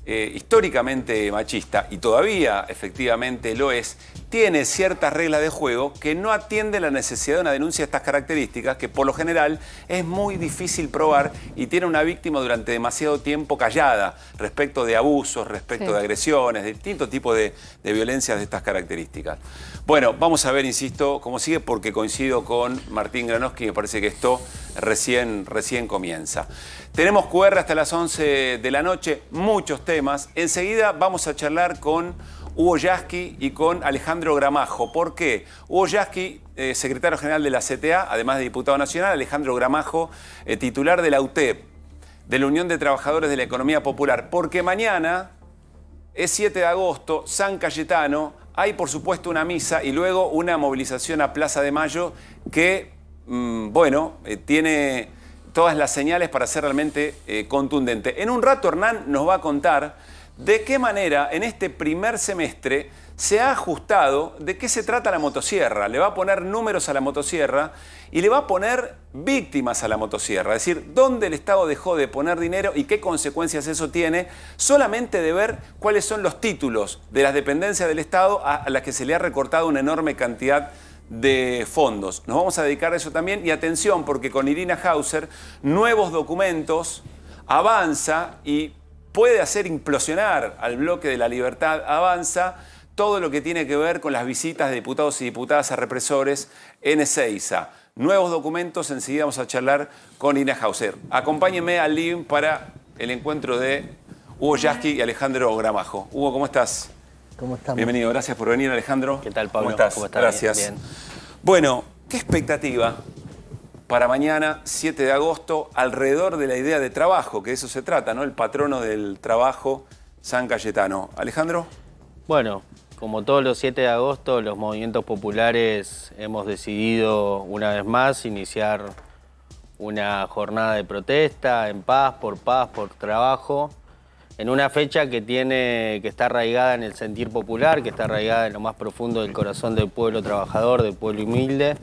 históricamente machista, y todavía efectivamente lo es, tiene ciertas reglas de juego que no atiende la necesidad de una denuncia de estas características, que por lo general es muy difícil probar y tiene una víctima durante demasiado tiempo callada respecto de abusos, respecto de agresiones, de distintos tipos de violencias de estas características. Bueno, vamos a ver, insisto, cómo sigue, porque coincido con Martín Granowski, me parece que esto recién comienza. Tenemos QR hasta las 11 de la noche, muchos temas. Enseguida vamos a charlar con Hugo Yasky y con Alejandro Gramajo. ¿Por qué? Hugo Yasky, secretario general de la CTA, además de diputado nacional, Alejandro Gramajo, titular de la UTEP, de la Unión de Trabajadores de la Economía Popular. Porque mañana es 7 de agosto, San Cayetano, hay por supuesto una misa y luego una movilización a Plaza de Mayo que, tiene todas las señales para ser realmente contundente. En un rato Hernán nos va a contar de qué manera en este primer semestre se ha ajustado de qué se trata la motosierra. Le va a poner números a la motosierra y le va a poner víctimas a la motosierra. Es decir, dónde el Estado dejó de poner dinero y qué consecuencias eso tiene, solamente de ver cuáles son los títulos de las dependencias del Estado a las que se le ha recortado una enorme cantidad de fondos. Nos vamos a dedicar a eso también. Y atención, porque con Irina Hauser, nuevos documentos, avanza y puede hacer implosionar al bloque de La Libertad Avanza todo lo que tiene que ver con las visitas de diputados y diputadas a represores en Ezeiza. Nuevos documentos, enseguida vamos a charlar con Irina Hauser. Acompáñenme al living para el encuentro de Hugo Yasky y Alejandro Gramajo. Hugo, ¿cómo estás? ¿Cómo estamos? Bienvenido, gracias por venir, Alejandro. ¿Qué tal, Pablo? ¿Cómo estás? ¿Cómo estás? Gracias. Bien. Bueno, ¿qué expectativa para mañana, 7 de agosto, alrededor de la idea de trabajo, que de eso se trata, ¿no? El patrono del trabajo, San Cayetano. Alejandro. Bueno, como todos los 7 de agosto, los movimientos populares hemos decidido una vez más iniciar una jornada de protesta en paz, por trabajo, en una fecha que está arraigada en el sentir popular, que está arraigada en lo más profundo del corazón del pueblo trabajador, del pueblo humilde,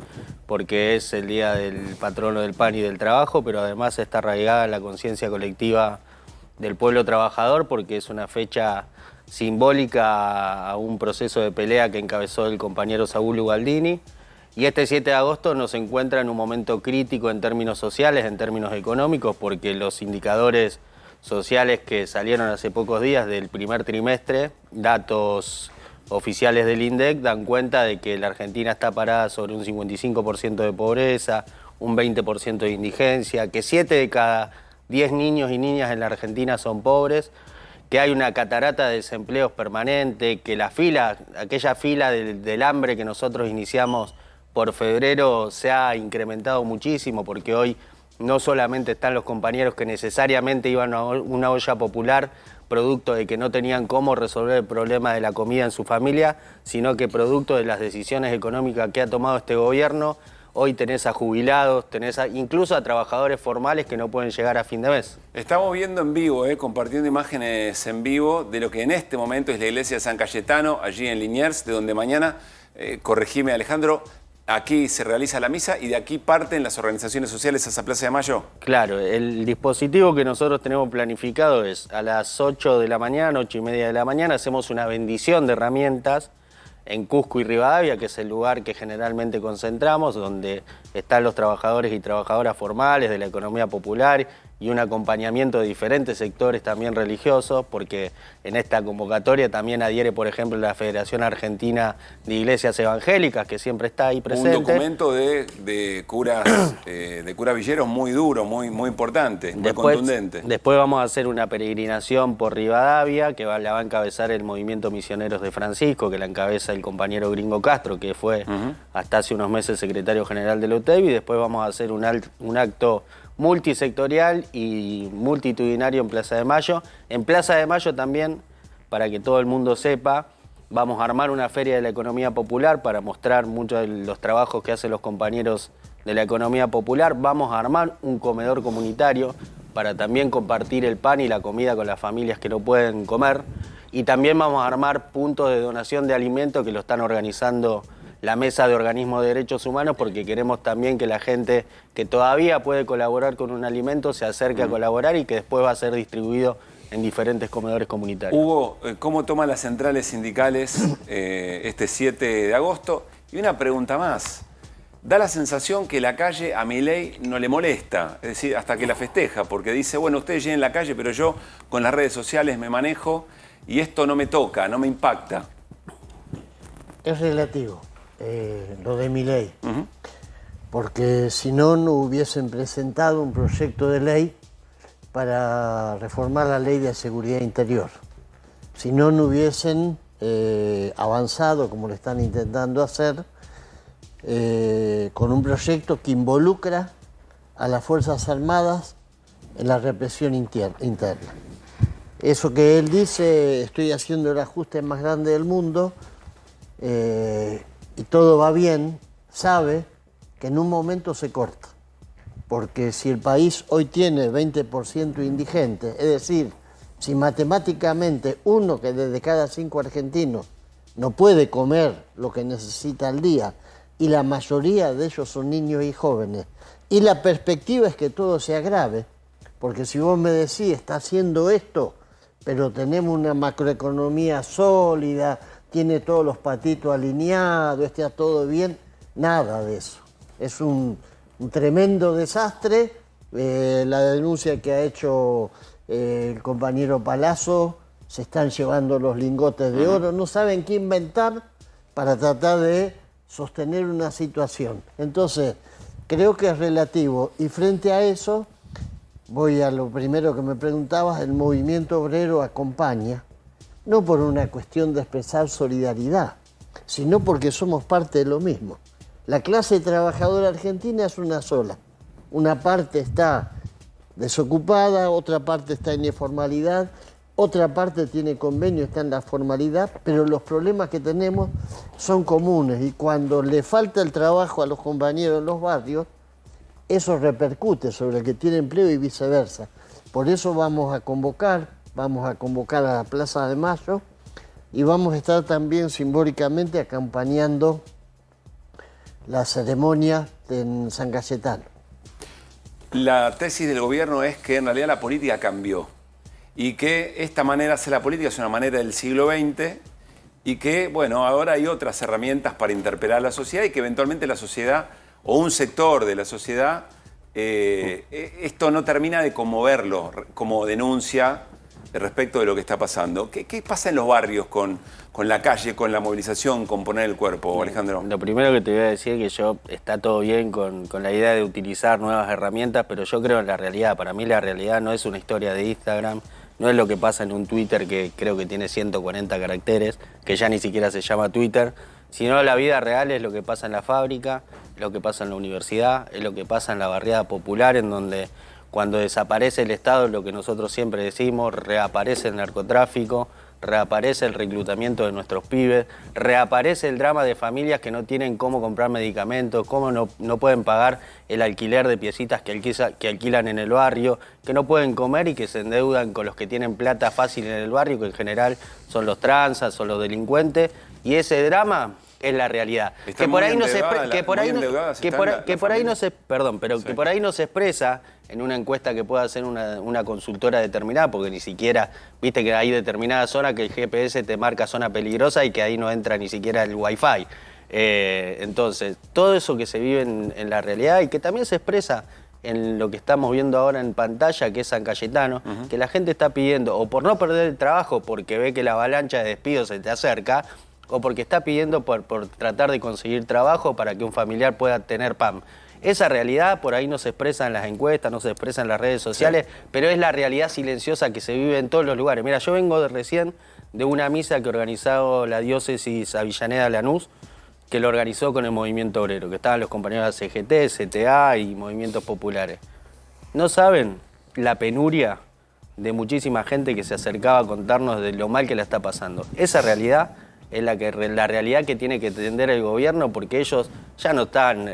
porque es el día del patrono del pan y del trabajo, pero además está arraigada en la conciencia colectiva del pueblo trabajador, porque es una fecha simbólica a un proceso de pelea que encabezó el compañero Saúl Ubaldini. Y este 7 de agosto nos encuentra en un momento crítico en términos sociales, en términos económicos, porque los indicadores sociales que salieron hace pocos días del primer trimestre, datos oficiales del INDEC, dan cuenta de que la Argentina está parada sobre un 55% de pobreza, un 20% de indigencia, que 7 de cada 10 niños y niñas en la Argentina son pobres, que hay una catarata de desempleos permanente, que aquella fila del hambre que nosotros iniciamos por febrero se ha incrementado muchísimo, porque hoy no solamente están los compañeros que necesariamente iban a una olla popular, producto de que no tenían cómo resolver el problema de la comida en su familia, sino que producto de las decisiones económicas que ha tomado este gobierno, hoy tenés a jubilados, incluso a trabajadores formales que no pueden llegar a fin de mes. Estamos viendo en vivo, compartiendo imágenes en vivo de lo que en este momento es la iglesia de San Cayetano, allí en Liniers, de donde mañana, corregime Alejandro, aquí se realiza la misa y de aquí parten las organizaciones sociales a esa Plaza de Mayo. Claro, el dispositivo que nosotros tenemos planificado es a las 8 de la mañana, 8:30 de la mañana, hacemos una bendición de herramientas en Cusco y Rivadavia, que es el lugar que generalmente concentramos, donde están los trabajadores y trabajadoras formales de la economía popular y un acompañamiento de diferentes sectores también religiosos, porque en esta convocatoria también adhiere, por ejemplo, la Federación Argentina de Iglesias Evangélicas, que siempre está ahí presente. Un documento de curas villeros muy duro, muy importante, muy contundente. Después vamos a hacer una peregrinación por Rivadavia, que la va a encabezar el Movimiento Misioneros de Francisco, que la encabeza el compañero Gringo Castro, que fue hasta hace unos meses secretario general de la UTEP, y después vamos a hacer un acto multisectorial y multitudinario en Plaza de Mayo. En Plaza de Mayo también, para que todo el mundo sepa, vamos a armar una feria de la economía popular para mostrar muchos de los trabajos que hacen los compañeros de la economía popular. Vamos a armar un comedor comunitario para también compartir el pan y la comida con las familias que no pueden comer. Y también vamos a armar puntos de donación de alimentos que lo están organizando la Mesa de Organismos de Derechos Humanos, porque queremos también que la gente que todavía puede colaborar con un alimento se acerque a colaborar y que después va a ser distribuido en diferentes comedores comunitarios. Hugo, ¿cómo toman las centrales sindicales este 7 de agosto? Y una pregunta más. Da la sensación que la calle a Milei no le molesta, es decir, hasta que la festeja, porque dice, bueno, ustedes llenen la calle, pero yo con las redes sociales me manejo y esto no me toca, no me impacta. Es relativo lo de Milei, porque si no, no hubiesen presentado un proyecto de ley para reformar la ley de seguridad interior. Si no, no hubiesen avanzado, como lo están intentando hacer, con un proyecto que involucra a las Fuerzas Armadas en la represión interna. Eso que él dice, estoy haciendo el ajuste más grande del mundo y todo va bien, sabe que en un momento se corta. Porque si el país hoy tiene 20% indigente, es decir, si matemáticamente uno que de cada 5 argentinos no puede comer lo que necesita al día, y la mayoría de ellos son niños y jóvenes, y la perspectiva es que todo se agrave, porque si vos me decís, está haciendo esto, pero tenemos una macroeconomía sólida, tiene todos los patitos alineados, está todo bien, nada de eso. Es un tremendo desastre. La denuncia que ha hecho el compañero Palazzo, se están llevando los lingotes de oro, no saben qué inventar para tratar de sostener una situación. Entonces, creo que es relativo. Y frente a eso, voy a lo primero que me preguntabas, el movimiento obrero acompaña, no por una cuestión de expresar solidaridad, sino porque somos parte de lo mismo. La clase trabajadora argentina es una sola. Una parte está desocupada, otra parte está en informalidad, otra parte tiene convenio, está en la formalidad, pero los problemas que tenemos son comunes y cuando le falta el trabajo a los compañeros en los barrios, eso repercute sobre el que tiene empleo y viceversa. Por eso vamos a convocar a la Plaza de Mayo y vamos a estar también simbólicamente acompañando la ceremonia en San Cayetano. La tesis del gobierno es que en realidad la política cambió y que esta manera de hacer la política es una manera del siglo XX y que, bueno, ahora hay otras herramientas para interpelar a la sociedad y que eventualmente la sociedad o un sector de la sociedad, esto no termina de conmoverlo como denuncia respecto de lo que está pasando. ¿Qué pasa en los barrios con la calle, con la movilización, con poner el cuerpo, Alejandro? Lo primero que te voy a decir es que está todo bien con la idea de utilizar nuevas herramientas, pero yo creo en la realidad. Para mí la realidad no es una historia de Instagram, no es lo que pasa en un Twitter que creo que tiene 140 caracteres, que ya ni siquiera se llama Twitter, sino la vida real es lo que pasa en la fábrica, es lo que pasa en la universidad, es lo que pasa en la barriada popular, en donde cuando desaparece el Estado, lo que nosotros siempre decimos, reaparece el narcotráfico, reaparece el reclutamiento de nuestros pibes, reaparece el drama de familias que no tienen cómo comprar medicamentos, cómo no pueden pagar el alquiler de piecitas que alquilan en el barrio, que no pueden comer y que se endeudan con los que tienen plata fácil en el barrio, que en general son los tranzas, son los delincuentes, y ese drama es la realidad. Que por ahí no se expresa en una encuesta que pueda hacer una consultora determinada, porque ni siquiera, viste que hay determinada zona que el GPS te marca zona peligrosa y que ahí no entra ni siquiera el Wi-Fi. Entonces, todo eso que se vive en la realidad y que también se expresa en lo que estamos viendo ahora en pantalla, que es San Cayetano, que la gente está pidiendo, o por no perder el trabajo, porque ve que la avalancha de despidos se te acerca, o porque está pidiendo por tratar de conseguir trabajo para que un familiar pueda tener pan. Esa realidad por ahí no se expresa en las encuestas, no se expresa en las redes sociales, pero es la realidad silenciosa que se vive en todos los lugares. Mira, yo vengo recién de una misa que organizó la diócesis Avellaneda Lanús, que lo organizó con el movimiento obrero, que estaban los compañeros de CGT, CTA y movimientos populares. ¿No saben la penuria de muchísima gente que se acercaba a contarnos de lo mal que la está pasando? Esa realidad es la realidad que tiene que entender el gobierno, porque ellos ya no están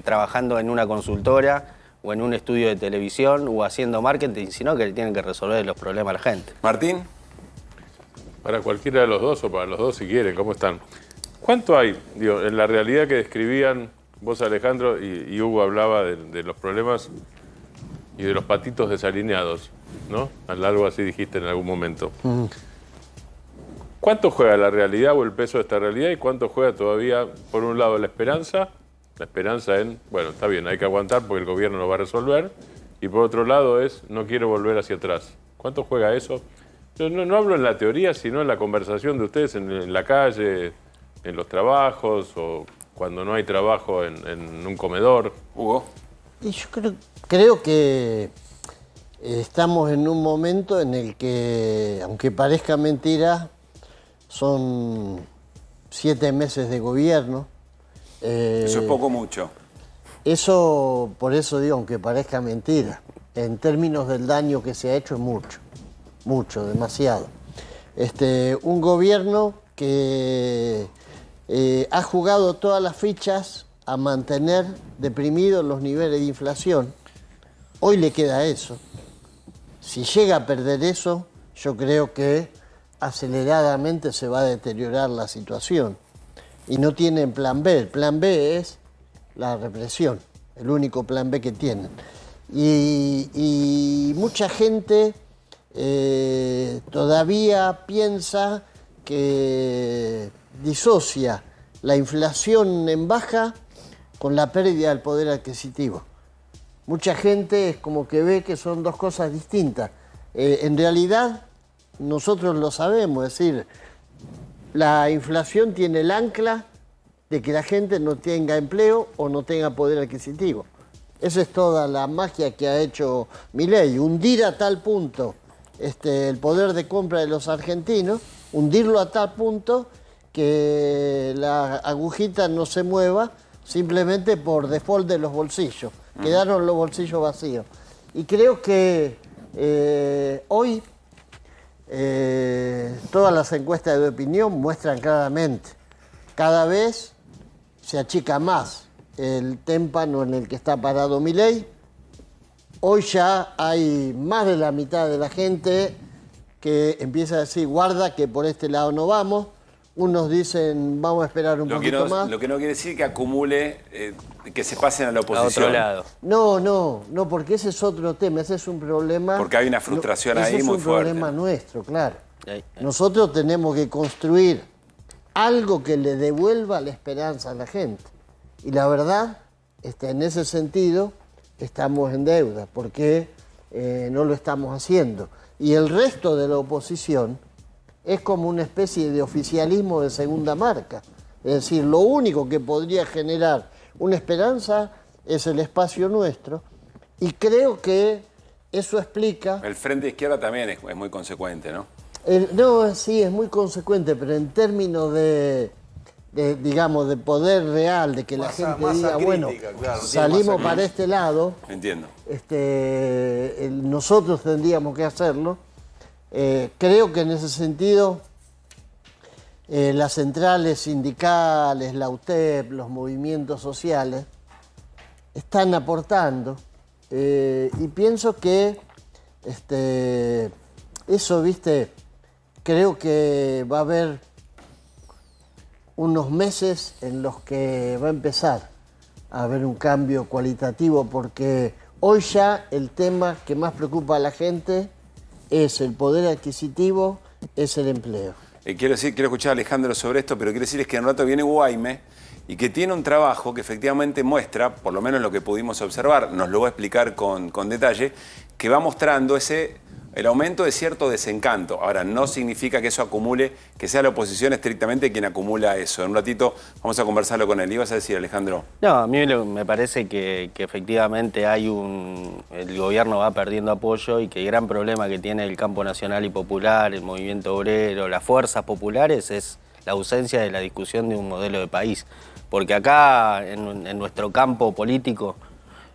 trabajando en una consultora o en un estudio de televisión o haciendo marketing, sino que tienen que resolver los problemas a la gente. Martín. Para cualquiera de los dos o para los dos si quieren, ¿cómo están? ¿Cuánto hay, en la realidad que describían vos, Alejandro, y Hugo hablaba de los problemas y de los patitos desalineados? ¿no? Algo así dijiste en algún momento. ¿Cuánto juega la realidad o el peso de esta realidad y cuánto juega todavía, por un lado, la esperanza en, bueno, está bien, hay que aguantar porque el gobierno lo va a resolver, y por otro lado es, no quiero volver hacia atrás? ¿Cuánto juega eso? Yo no hablo en la teoría, sino en la conversación de ustedes en la calle, en los trabajos, o cuando no hay trabajo en un comedor. Hugo. Y yo creo que estamos en un momento en el que, aunque parezca mentira, son 7 meses de gobierno. Eso es poco mucho. Eso, por eso digo, aunque parezca mentira, en términos del daño que se ha hecho es mucho. Mucho, demasiado. Un gobierno que ha jugado todas las fichas a mantener deprimidos los niveles de inflación. Hoy le queda eso. Si llega a perder eso, yo creo que aceleradamente se va a deteriorar la situación. Y no tienen plan B. El plan B es la represión, el único plan B que tienen. Y mucha gente todavía piensa que disocia la inflación en baja con la pérdida del poder adquisitivo. Mucha gente es como que ve que son dos cosas distintas. En realidad, nosotros lo sabemos, es decir, la inflación tiene el ancla de que la gente no tenga empleo o no tenga poder adquisitivo. Esa es toda la magia que ha hecho Milei, hundir a tal punto el poder de compra de los argentinos, hundirlo a tal punto que la agujita no se mueva simplemente por default de los bolsillos. Quedaron los bolsillos vacíos. Y creo que hoy todas las encuestas de opinión muestran claramente, cada vez se achica más el témpano en el que está parado Milei. Hoy ya hay más de la mitad de la gente que empieza a decir, guarda que por este lado no vamos. Unos dicen, vamos a esperar un poquito más. Lo que no quiere decir que acumule, que se pasen a la oposición. A otro lado. No, porque ese es otro tema, ese es un problema. Porque hay una frustración ahí muy fuerte. Ese es un problema nuestro, claro. Nosotros tenemos que construir algo que le devuelva la esperanza a la gente. Y la verdad, en ese sentido, estamos en deuda, porque no lo estamos haciendo. Y el resto de la oposición es como una especie de oficialismo de segunda marca. Es decir, lo único que podría generar una esperanza es el espacio nuestro. Y creo que eso explica... El Frente Izquierda también es muy consecuente, ¿no? Sí, es muy consecuente, pero en términos digamos, de poder real, de que la gente diga, bueno, claro, salimos para este lado. Entiendo. Nosotros tendríamos que hacerlo. Creo que en ese sentido las centrales sindicales, la UTEP, los movimientos sociales están aportando y pienso que eso, creo que va a haber unos meses en los que va a empezar a haber un cambio cualitativo, porque hoy ya el tema que más preocupa a la gente es el poder adquisitivo, es el empleo. Quiero escuchar a Alejandro sobre esto, pero quiero decirles que en un rato viene Guaime y que tiene un trabajo que efectivamente muestra, por lo menos lo que pudimos observar, nos lo va a explicar con detalle, que va mostrando el aumento de cierto desencanto. Ahora, no significa que eso acumule, que sea la oposición estrictamente quien acumula eso. En un ratito vamos a conversarlo con él. ¿Ibas a decir, Alejandro? No, a mí me parece que efectivamente el gobierno va perdiendo apoyo y que el gran problema que tiene el campo nacional y popular, el movimiento obrero, las fuerzas populares, es la ausencia de la discusión de un modelo de país. Porque acá, en nuestro campo político,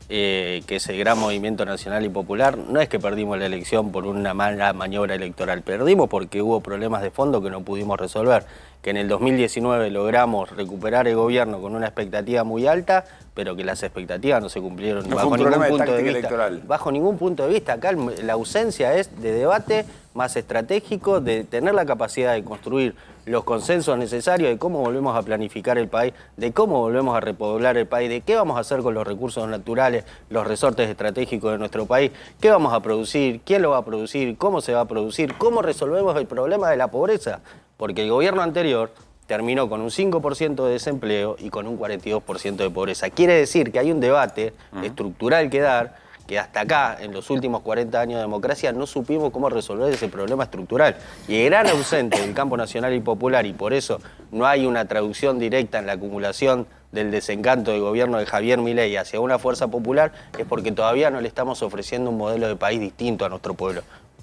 que es el gran movimiento nacional y popular, no es que perdimos la elección por una mala maniobra electoral, perdimos porque hubo problemas de fondo que no pudimos resolver. que en el 2019 logramos recuperar el gobierno con una expectativa muy alta, pero que las expectativas no se cumplieron bajo ningún punto de vista. Electoral. Bajo ningún punto de vista. Acá la ausencia es de debate más estratégico, de tener la capacidad de construir los consensos necesarios de cómo volvemos a planificar el país, de cómo volvemos a repoblar el país, de qué vamos a hacer con los recursos naturales, los resortes estratégicos de nuestro país, qué vamos a producir, quién lo va a producir, cómo se va a producir, cómo resolvemos el problema de la pobreza. Porque el gobierno anterior terminó con un 5% de desempleo y con un 42% de pobreza. Quiere decir que hay un debate estructural que dar, que hasta acá, en los últimos 40 años de democracia, no supimos cómo resolver ese problema estructural. Y el gran ausente del campo nacional y popular, y por eso no hay una traducción directa en la acumulación del desencanto del gobierno de Javier Milei hacia una fuerza popular, es porque todavía no le estamos ofreciendo un modelo de país distinto a nuestro pueblo.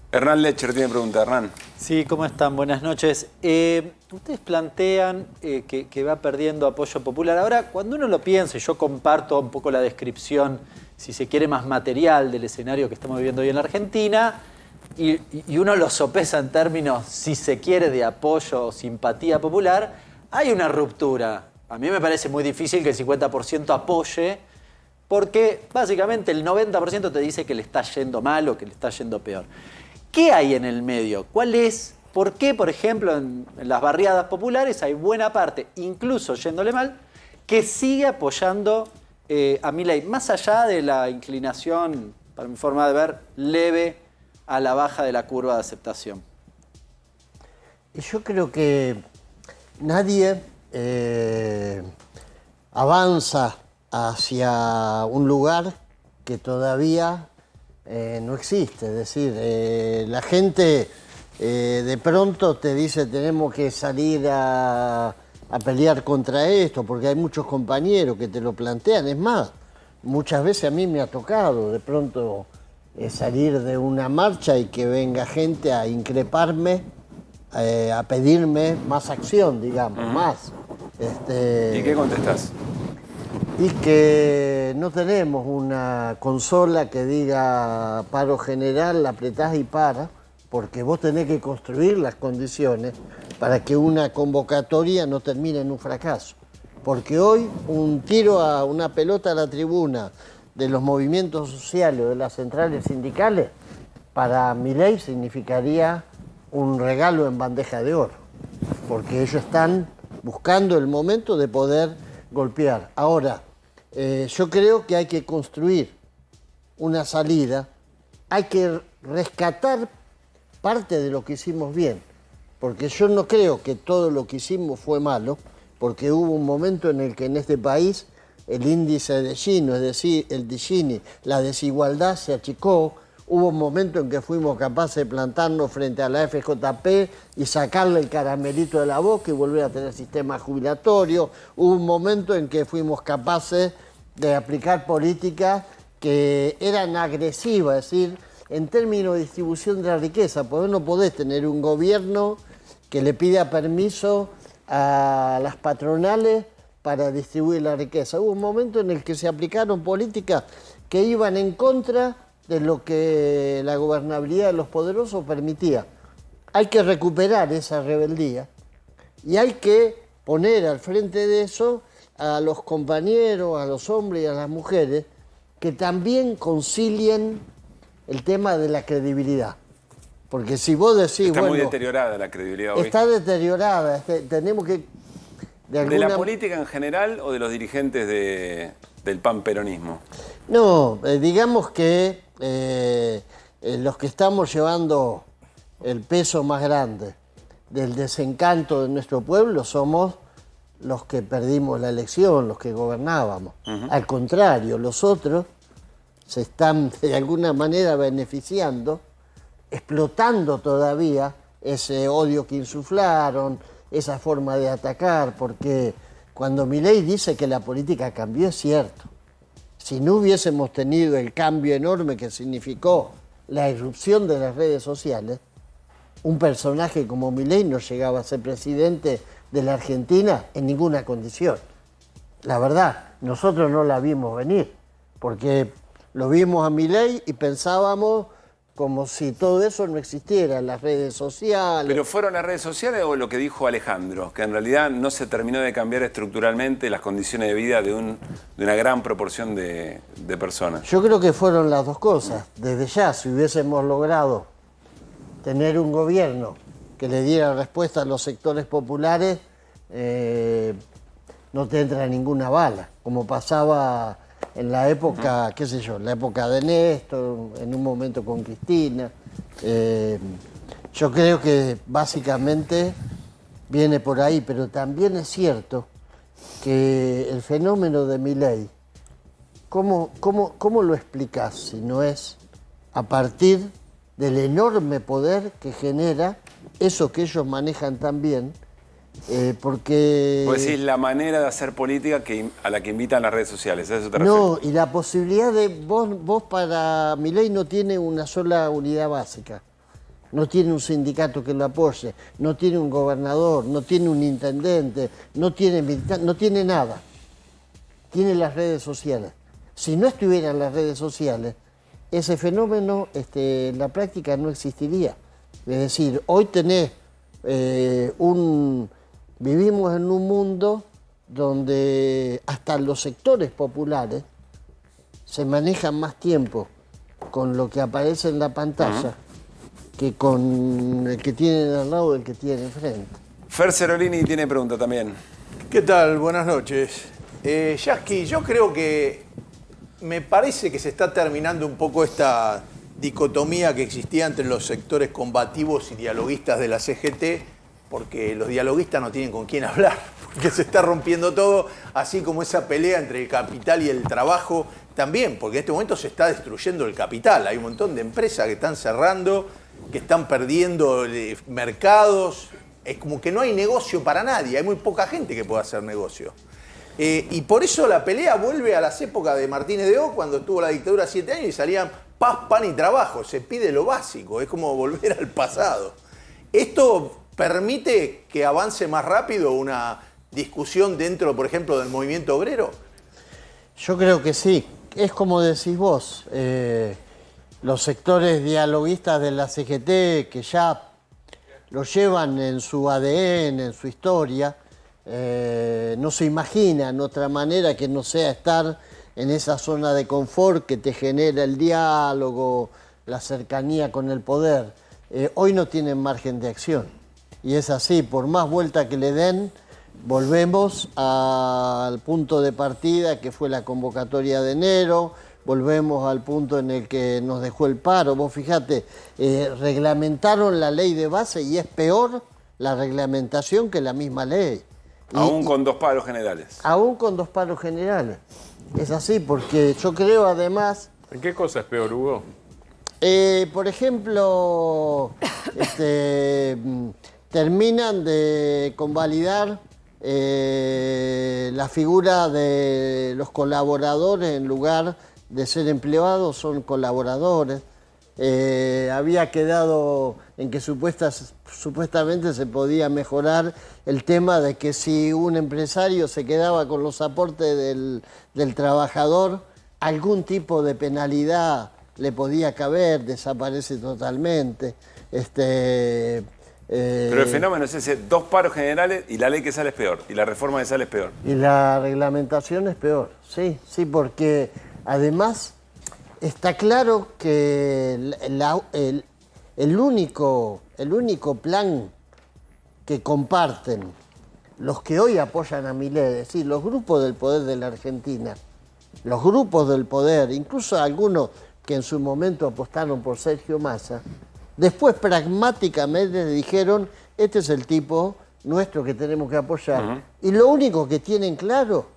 Hernán Lecher tiene pregunta. Hernán. Sí, ¿cómo están? Buenas noches. Ustedes plantean que va perdiendo apoyo popular. Ahora, cuando uno lo piensa, y yo comparto un poco la descripción, si se quiere, más material del escenario que estamos viviendo hoy en la Argentina, y uno lo sopesa en términos, si se quiere, de apoyo o simpatía popular, hay una ruptura. A mí me parece muy difícil que el 50% apoye, porque básicamente el 90% te dice que le está yendo mal o que le está yendo peor. ¿Qué hay en el medio? ¿Cuál es? ¿Por qué, por ejemplo, en las barriadas populares hay buena parte, incluso yéndole mal, que sigue apoyando a Milei, más allá de la inclinación, para mi forma de ver, leve a la baja de la curva de aceptación? Yo creo que nadie avanza hacia un lugar que todavía no existe. Es decir, la gente de pronto te dice tenemos que salir a pelear contra esto, porque hay muchos compañeros que te lo plantean. Es más, muchas veces a mí me ha tocado de pronto salir de una marcha y que venga gente a increparme, a pedirme más acción, digamos, más. ¿Y qué contestás? Y que no tenemos una consola que diga paro general, la apretás y para, porque vos tenés que construir las condiciones para que una convocatoria no termine en un fracaso. Porque hoy un tiro a una pelota a la tribuna de los movimientos sociales o de las centrales sindicales, para Milei significaría un regalo en bandeja de oro, porque ellos están buscando el momento de poder golpear. Ahora, yo creo que hay que construir una salida, hay que rescatar parte de lo que hicimos bien, porque yo no creo que todo lo que hicimos fue malo, porque hubo un momento en el que en este país el índice de Gini, es decir, el de Gini, la desigualdad se achicó. Hubo un momento en que fuimos capaces de plantarnos frente a la FJP y sacarle el caramelito de la boca y volver a tener sistema jubilatorio. Hubo un momento en que fuimos capaces de aplicar políticas que eran agresivas, es decir, en términos de distribución de la riqueza, porque no podés tener un gobierno que le pida permiso a las patronales para distribuir la riqueza. Hubo un momento en el que se aplicaron políticas que iban en contra de lo que la gobernabilidad de los poderosos permitía. Hay que recuperar esa rebeldía y hay que poner al frente de eso a los compañeros, a los hombres y a las mujeres que también concilien el tema de la credibilidad. Porque si vos decís... Está muy deteriorada la credibilidad hoy. Está deteriorada. Tenemos que... ¿De la política en general o de los dirigentes del panperonismo? No, digamos que los que estamos llevando el peso más grande del desencanto de nuestro pueblo somos los que perdimos la elección, los que gobernábamos. Al contrario, los otros se están de alguna manera beneficiando, explotando todavía ese odio que insuflaron, esa forma de atacar, porque cuando Milei dice que la política cambió, es cierto. Si no hubiésemos tenido el cambio enorme que significó la irrupción de las redes sociales, un personaje como Milei no llegaba a ser presidente de la Argentina en ninguna condición. La verdad, nosotros no la vimos venir, porque lo vimos a Milei y pensábamos como si todo eso no existiera, las redes sociales. ¿Pero fueron las redes sociales o lo que dijo Alejandro? Que en realidad no se terminó de cambiar estructuralmente las condiciones de vida de una gran proporción de personas. Yo creo que fueron las dos cosas. Desde ya, si hubiésemos logrado tener un gobierno que le diera respuesta a los sectores populares, no te entra ninguna bala, como pasaba en la época, qué sé yo, la época de Néstor, en un momento con Cristina. Yo creo que básicamente viene por ahí, pero también es cierto que el fenómeno de Milei, ¿cómo lo explicás si no es a partir del enorme poder que genera eso que ellos manejan tan bien? Porque... Vos decís la manera de hacer política a la que invitan las redes sociales, ¿a eso te refieres? No, y la posibilidad de... Vos para Milei no tiene una sola unidad básica. No tiene un sindicato que lo apoye, no tiene un gobernador, no tiene un intendente, no tiene militar, no tiene nada. Tiene las redes sociales. Si no estuvieran las redes sociales, ese fenómeno en la práctica no existiría. Es decir, hoy tenés vivimos en un mundo donde hasta los sectores populares se manejan más tiempo con lo que aparece en la pantalla que con el que tienen al lado del que tiene enfrente. Fer Cerolini tiene pregunta también. ¿Qué tal? Buenas noches. Yasky, yo creo que me parece que se está terminando un poco esta dicotomía que existía entre los sectores combativos y dialoguistas de la CGT, porque los dialoguistas no tienen con quién hablar, porque se está rompiendo todo, así como esa pelea entre el capital y el trabajo también, porque en este momento se está destruyendo el capital. Hay un montón de empresas que están cerrando, que están perdiendo mercados. Es como que no hay negocio para nadie, hay muy poca gente que pueda hacer negocio. Y por eso la pelea vuelve a las épocas de Martínez de O, cuando estuvo la dictadura 7 años y salían paz, pan y trabajo. Se pide lo básico, es como volver al pasado. Esto permite que avance más rápido una discusión dentro, por ejemplo, del movimiento obrero. Yo creo que sí. Es como decís vos, los sectores dialoguistas de la CGT que ya lo llevan en su ADN, en su historia, no se imaginan otra manera que no sea estar en esa zona de confort que te genera el diálogo, la cercanía con el poder. Hoy no tienen margen de acción. Y es así, por más vuelta que le den, volvemos al punto de partida que fue la convocatoria de enero, volvemos al punto en el que nos dejó el paro. Vos fijate, reglamentaron la ley de base y es peor la reglamentación que la misma ley. Aún con 2 paros generales. Aún con 2 paros generales. Es así, porque yo creo además... ¿En qué cosa es peor, Hugo? Por ejemplo, terminan de convalidar la figura de los colaboradores en lugar de ser empleados, son colaboradores. Había quedado en que supuestamente se podía mejorar el tema de que si un empresario se quedaba con los aportes del trabajador, algún tipo de penalidad le podía caber, desaparece totalmente. Pero el fenómeno es ese, 2 paros generales y la ley que sale es peor, y la reforma que sale es peor. Y la reglamentación es peor, sí, porque además está claro que el único plan que comparten los que hoy apoyan a Milei, es decir, los grupos del poder de la Argentina, los grupos del poder, incluso algunos que en su momento apostaron por Sergio Massa, después pragmáticamente dijeron, este es el tipo nuestro que tenemos que apoyar. Y lo único que tienen claro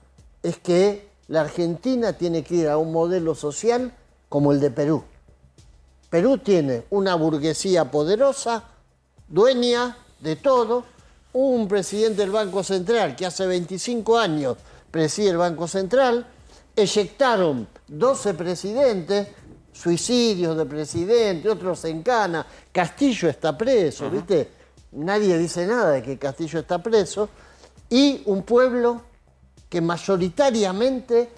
es que la Argentina tiene que ir a un modelo social como el de Perú. Perú tiene una burguesía poderosa, dueña de todo, un presidente del Banco Central que hace 25 años preside el Banco Central, eyectaron 12 presidentes, suicidios de presidente, otros en cana, Castillo está preso, ¿viste? Nadie dice nada de que Castillo está preso, y un pueblo que mayoritariamente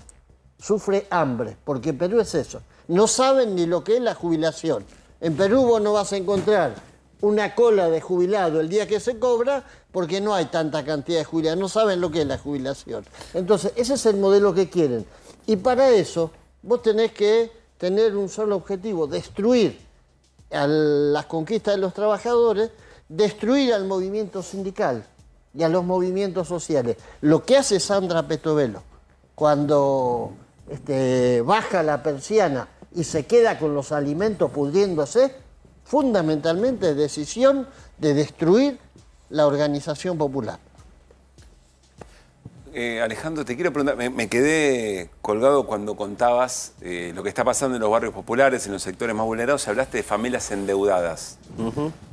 sufre hambre, porque Perú es eso. No saben ni lo que es la jubilación, En Perú vos no vas a encontrar una cola de jubilado el día que se cobra porque no hay tanta cantidad de jubilados, no saben lo que es la jubilación. Entonces, ese es el modelo que quieren. Y para eso, vos tenés que tener un solo objetivo, destruir a las conquistas de los trabajadores, destruir al movimiento sindical y a los movimientos sociales. Lo que hace Sandra Petovelo cuando baja la persiana y se queda con los alimentos pudriéndose, fundamentalmente es decisión de destruir la organización popular. Alejandro, te quiero preguntar, me quedé colgado cuando contabas lo que está pasando en los barrios populares, en los sectores más vulnerados. Hablaste de familias endeudadas.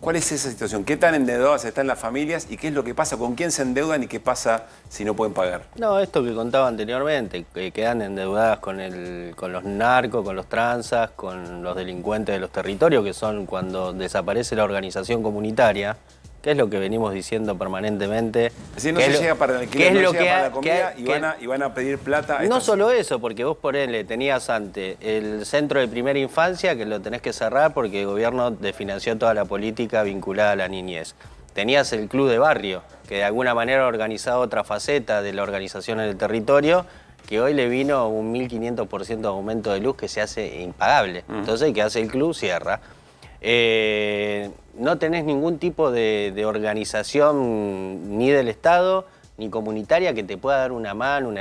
¿Cuál es esa situación? ¿Qué tan endeudadas están las familias y qué es lo que pasa? ¿Con quién se endeudan y qué pasa si no pueden pagar? No, esto que contaba anteriormente, que quedan endeudadas con los narcos, con los tranzas, con los delincuentes de los territorios, que son cuando desaparece la organización comunitaria. ¿Qué es lo que venimos diciendo permanentemente? Es decir, no se llega para el alquiler, no llega para la comida y van a pedir plata. No solo eso, porque vos por él tenías antes el centro de primera infancia, que lo tenés que cerrar porque el gobierno desfinanció toda la política vinculada a la niñez. Tenías el club de barrio, que de alguna manera ha organizado otra faceta de la organización en el territorio, que hoy le vino un 1500% de aumento de luz que se hace impagable. Entonces, ¿qué hace el club? Cierra. No tenés ningún tipo de organización ni del Estado ni comunitaria que te pueda dar una mano,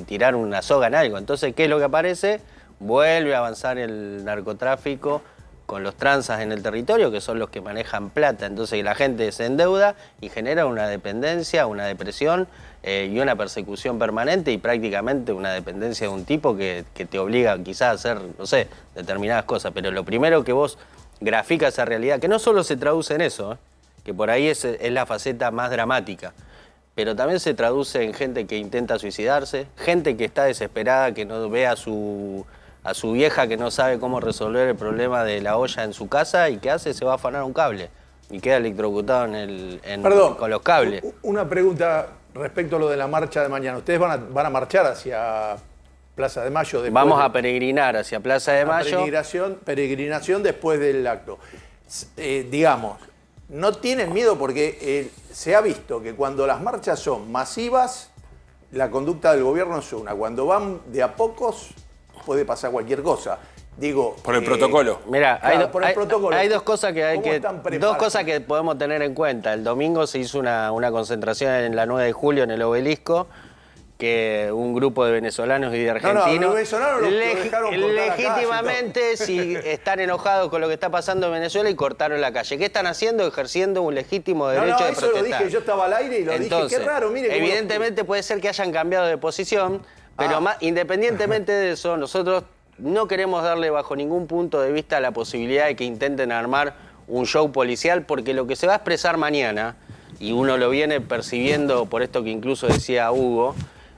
tirar una soga en algo. Entonces, ¿qué es lo que aparece? Vuelve a avanzar el narcotráfico con los tranzas en el territorio, que son los que manejan plata. Entonces la gente se endeuda y genera una dependencia, una depresión y una persecución permanente y prácticamente una dependencia de un tipo que te obliga quizás a hacer, no sé, determinadas cosas. Pero lo primero que vos grafica esa realidad, que no solo se traduce en eso, que por ahí es la faceta más dramática, pero también se traduce en gente que intenta suicidarse, gente que está desesperada, que no ve a su vieja que no sabe cómo resolver el problema de la olla en su casa y ¿qué hace? Se va a afanar un cable y queda electrocutado con los cables. Una pregunta respecto a lo de la marcha de mañana. ¿Ustedes van a marchar hacia Plaza de Mayo? Vamos a peregrinar hacia Plaza de Mayo. Peregrinación después del acto. Digamos, no tienen miedo porque se ha visto que cuando las marchas son masivas, la conducta del gobierno es una. Cuando van de a pocos, puede pasar cualquier cosa. Digo, por el protocolo. Mira, claro, hay dos cosas que podemos tener en cuenta. El domingo se hizo una concentración en la 9 de julio en el Obelisco, que un grupo de venezolanos y de argentinos los venezolanos lo dejaron cortar legítimamente si están enojados con lo que está pasando en Venezuela y cortaron la calle. ¿Qué están haciendo? Ejerciendo un legítimo derecho de protestar. Eso lo dije, yo estaba al aire y lo dije. Qué raro, mire. Evidentemente puede ser que hayan cambiado de posición, pero independientemente de eso, nosotros no queremos darle bajo ningún punto de vista la posibilidad de que intenten armar un show policial, porque lo que se va a expresar mañana, y uno lo viene percibiendo por esto que incluso decía Hugo,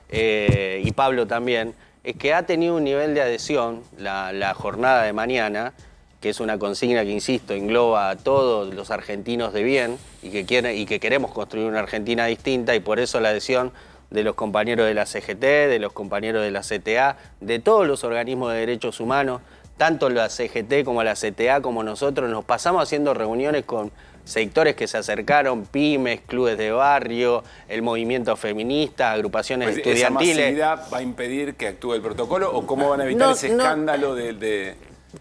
y Pablo también, es que ha tenido un nivel de adhesión la jornada de mañana, que es una consigna que, insisto, engloba a todos los argentinos de bien y que queremos construir una Argentina distinta, y por eso la adhesión de los compañeros de la CGT, de los compañeros de la CTA, de todos los organismos de derechos humanos, tanto la CGT como la CTA como nosotros, nos pasamos haciendo reuniones con sectores que se acercaron, pymes, clubes de barrio, el movimiento feminista, agrupaciones estudiantiles. ¿Esa masividad va a impedir que actúe el protocolo o cómo van a evitar ese escándalo de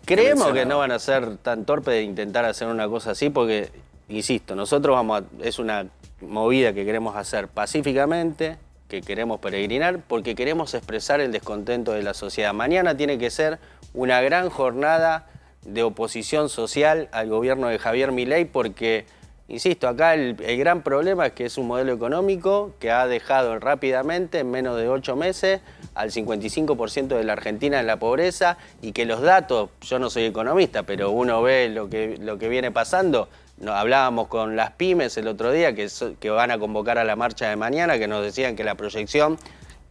Creemos que no van a ser tan torpes de intentar hacer una cosa así porque, insisto, nosotros es una movida que queremos hacer pacíficamente, que queremos peregrinar, porque queremos expresar el descontento de la sociedad. Mañana tiene que ser una gran jornada de oposición social al gobierno de Javier Milei, porque, insisto, acá el gran problema es que es un modelo económico que ha dejado rápidamente, en menos de 8 meses, al 55% de la Argentina en la pobreza, y que los datos, yo no soy economista, pero uno ve lo que viene pasando. Hablábamos con las pymes el otro día que van a convocar a la marcha de mañana, que nos decían que la proyección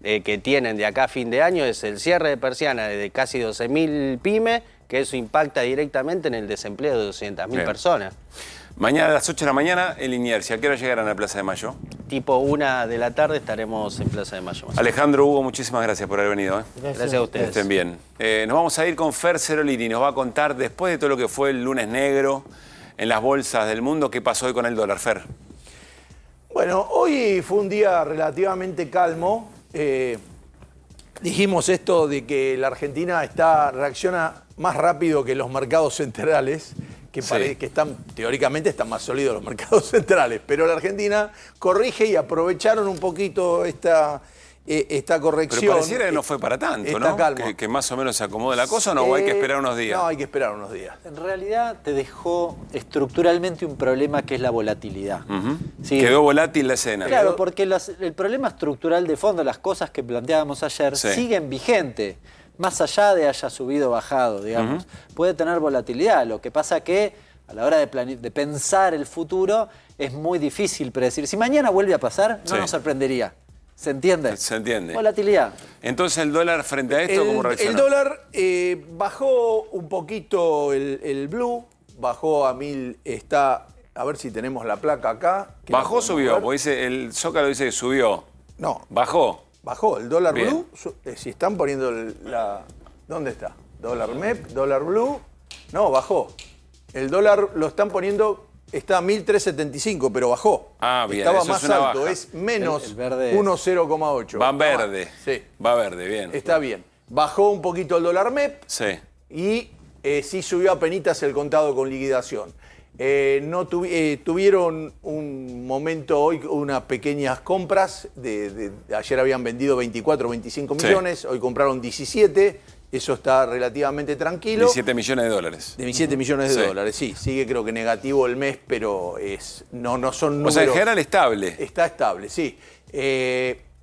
que tienen de acá a fin de año es el cierre de persiana de casi 12.000 pymes, que eso impacta directamente en el desempleo de 200.000 personas. Mañana a las 8 de la mañana en Liniers. ¿A qué hora llegarán a la Plaza de Mayo? tipo 1 de la tarde estaremos en Plaza de Mayo. Alejandro, Hugo, muchísimas gracias por haber venido. Gracias a ustedes. Estén bien. Nos vamos a ir con Fer Cerolini. Nos va a contar, después de todo lo que fue el lunes negro en las bolsas del mundo, qué pasó hoy con el dólar. Fer. Bueno, hoy fue un día relativamente calmo. Dijimos esto de que la Argentina reacciona más rápido que los mercados centrales, que teóricamente están más sólidos los mercados centrales, pero la Argentina corrige y aprovecharon un poquito esta corrección. Pero pareciera que no fue para tanto, ¿no? Que más o menos se acomode la cosa, ¿o no? ¿O hay que esperar unos días? No, hay que esperar unos días. En realidad te dejó estructuralmente un problema que es la volatilidad. ¿Sí? Quedó volátil la escena. Claro, porque el problema estructural de fondo, las cosas que planteábamos ayer, siguen vigentes. Más allá de haya subido o bajado, digamos. Puede tener volatilidad. Lo que pasa que a la hora de pensar el futuro es muy difícil predecir. Si mañana vuelve a pasar, no nos sorprendería. ¿Se entiende? Se entiende. Volatilidad. Entonces, el dólar frente a esto, ¿cómo reaccionó? El dólar bajó un poquito el blue, bajó a 1000, está, a ver si tenemos la placa acá. ¿Bajó o subió? Porque dice, el Zócalo dice que subió. No. ¿Bajó? Bajó, el dólar blue, si están poniendo ¿dónde está? Dólar MEP, dólar blue, no, bajó. El dólar lo están poniendo, está a 1.375, pero bajó. Ah, bien, estaba eso más es una alto, baja. es menos 1,0,8. Va verde. Sí. Va verde, bien. Está bien. Bajó un poquito el dólar MEP. Sí. Y sí subió a penitas el contado con liquidación. Tuvieron un momento hoy, unas pequeñas compras. Ayer habían vendido 24, 25 millones, hoy compraron 17. Eso está relativamente tranquilo. 17 millones de dólares. 17 millones de dólares, sí. Sigue creo que negativo el mes, pero no son números. O sea, en general estable. Está estable, sí.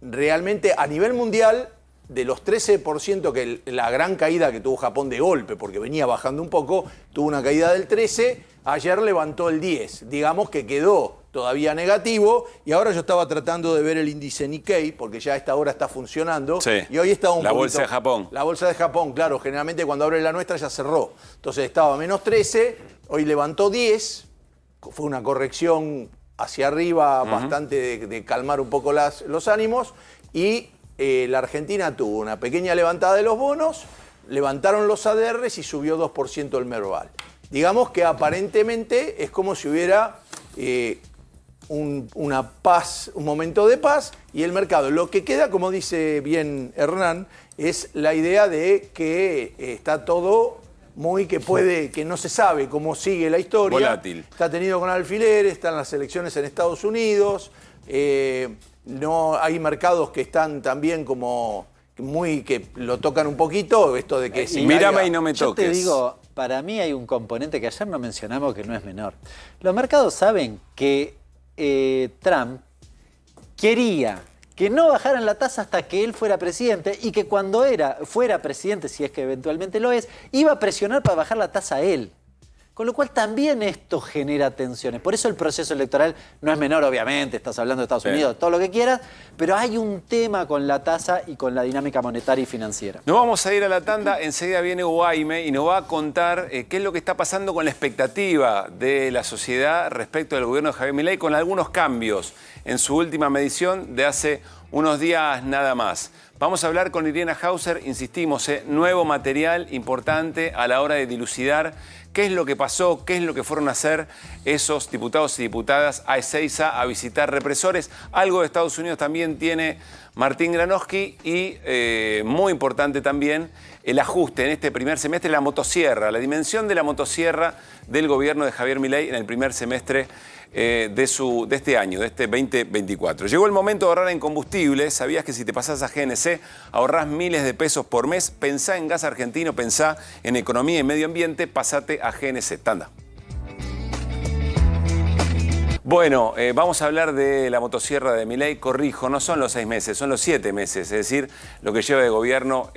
Realmente a nivel mundial, de los 13% que la gran caída que tuvo Japón de golpe, porque venía bajando un poco, tuvo una caída del 13%, ayer levantó el 10%. Digamos que quedó todavía negativo, y ahora yo estaba tratando de ver el índice Nikkei, porque ya a esta hora está funcionando, y hoy está un La bolsa de Japón. La bolsa de Japón, claro, generalmente cuando abre la nuestra ya cerró. Entonces estaba menos 13, hoy levantó 10, fue una corrección hacia arriba bastante de calmar un poco los ánimos, y la Argentina tuvo una pequeña levantada de los bonos, levantaron los ADRs y subió 2% el Merval. Digamos que aparentemente es como si hubiera una paz, un momento de paz, y el mercado. Lo que queda, como dice bien Hernán, es la idea de que está todo muy que no se sabe cómo sigue la historia. Volátil. Está tenido con alfileres, están las elecciones en Estados Unidos, no hay mercados que están también como que lo tocan un poquito, esto de que mírame y no me toques. Yo te digo, para mí hay un componente que ayer no mencionamos que no es menor. Los mercados saben que Trump quería que no bajaran la tasa hasta que él fuera presidente, y que cuando fuera presidente, si es que eventualmente lo es, iba a presionar para bajar la tasa a él. Con lo cual también esto genera tensiones. Por eso el proceso electoral no es menor, obviamente, estás hablando de Estados Unidos, todo lo que quieras, pero hay un tema con la tasa y con la dinámica monetaria y financiera. Nos vamos a ir a la tanda, enseguida viene Guaime y nos va a contar qué es lo que está pasando con la expectativa de la sociedad respecto del gobierno de Javier Milei, con algunos cambios en su última medición de hace unos días nada más. Vamos a hablar con Irena Hauser, insistimos, nuevo material importante a la hora de dilucidar qué es lo que pasó, qué es lo que fueron a hacer esos diputados y diputadas a Ezeiza a visitar represores. Algo de Estados Unidos también tiene Martín Granowski, y muy importante también el ajuste en este primer semestre, la motosierra, la dimensión de la motosierra del gobierno de Javier Milei en el primer semestre de este año, de este 2024. Llegó el momento de ahorrar en combustible. ¿Sabías que si te pasás a GNC ahorrás miles de pesos por mes? Pensá en gas argentino, pensá en economía y medio ambiente, pasate a GNC. Tanda. Bueno, vamos a hablar de la motosierra de Milei. Corrijo, no son los 6 meses, son los 7 meses. Es decir, lo que lleva de gobierno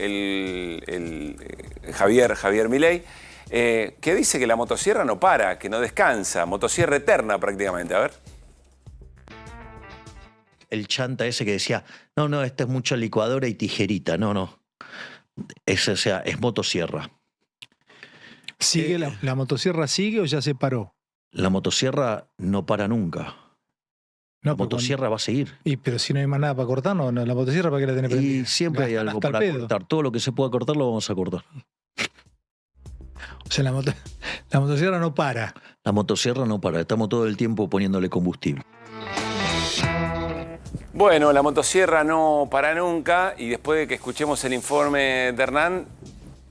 Javier Milei. Que dice que la motosierra no para, que no descansa, motosierra eterna prácticamente. A ver. El chanta ese que decía, no, esto es mucho licuadora y tijerita, no. Es motosierra. ¿Sigue la motosierra sigue o ya se paró? La motosierra no para nunca. No, la motosierra va a seguir. Pero si no hay más nada para cortar, no, la motosierra ¿para qué la tenés prendida? Y siempre hay algo para cortar. Todo lo que se pueda cortar lo vamos a cortar. O sea, la motosierra no para. La motosierra no para. Estamos todo el tiempo poniéndole combustible. Bueno, la motosierra no para nunca y después de que escuchemos el informe de Hernán,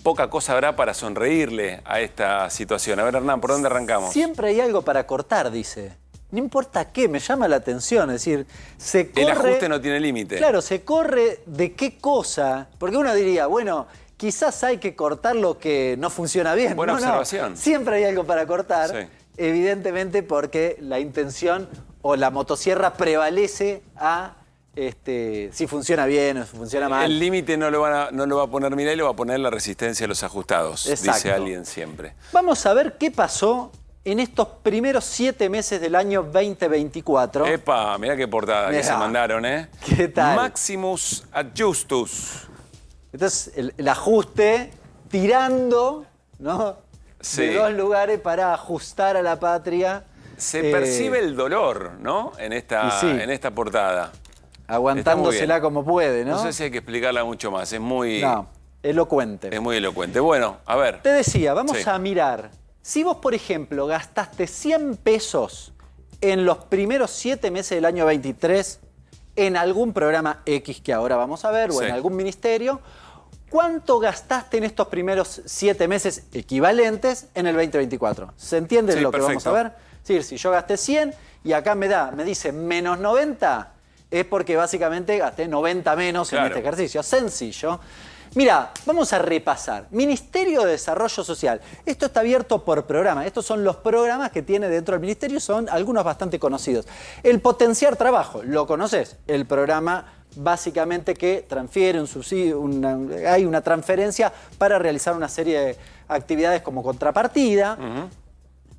poca cosa habrá para sonreírle a esta situación. A ver, Hernán, ¿por dónde arrancamos? Siempre hay algo para cortar, dice. No importa qué, me llama la atención. Es decir, se corre... El ajuste no tiene límite. Claro, se corre de qué cosa. Porque uno diría, bueno, quizás hay que cortar lo que no funciona bien. Buena observación. Siempre hay algo para cortar. Sí. Evidentemente porque la intención o la motosierra prevalece a si funciona bien o si funciona mal. El límite no lo va a poner Milei, lo va a poner la resistencia de los ajustados, Exacto. Dice alguien siempre. Vamos a ver qué pasó en estos primeros 7 meses del año 2024. Epa, mirá qué portada que se mandaron, ¿eh? ¿Qué tal? Maximus adjustus. Entonces, el ajuste tirando, ¿no? Sí. De 2 lugares para ajustar a la patria. Se percibe el dolor, ¿no? En esta portada. Aguantándosela como puede, ¿no? No sé si hay que explicarla mucho más, es muy... No, elocuente. Es muy elocuente. Bueno, a ver. Te decía, vamos a mirar. Si vos, por ejemplo, gastaste 100 pesos en los primeros 7 meses del año 23 en algún programa X que ahora vamos a ver o en algún ministerio, ¿cuánto gastaste en estos primeros 7 meses equivalentes en el 2024? ¿Se entiende lo que vamos a ver? Es decir, si yo gasté 100 y acá me dice menos 90, es porque básicamente gasté 90 menos en este ejercicio. Sencillo. Mira, vamos a repasar. Ministerio de Desarrollo Social. Esto está abierto por programa. Estos son los programas que tiene dentro del ministerio. Son algunos bastante conocidos. El Potenciar Trabajo, ¿lo conoces? El programa básicamente que transfiere un subsidio, hay una transferencia para realizar una serie de actividades como contrapartida.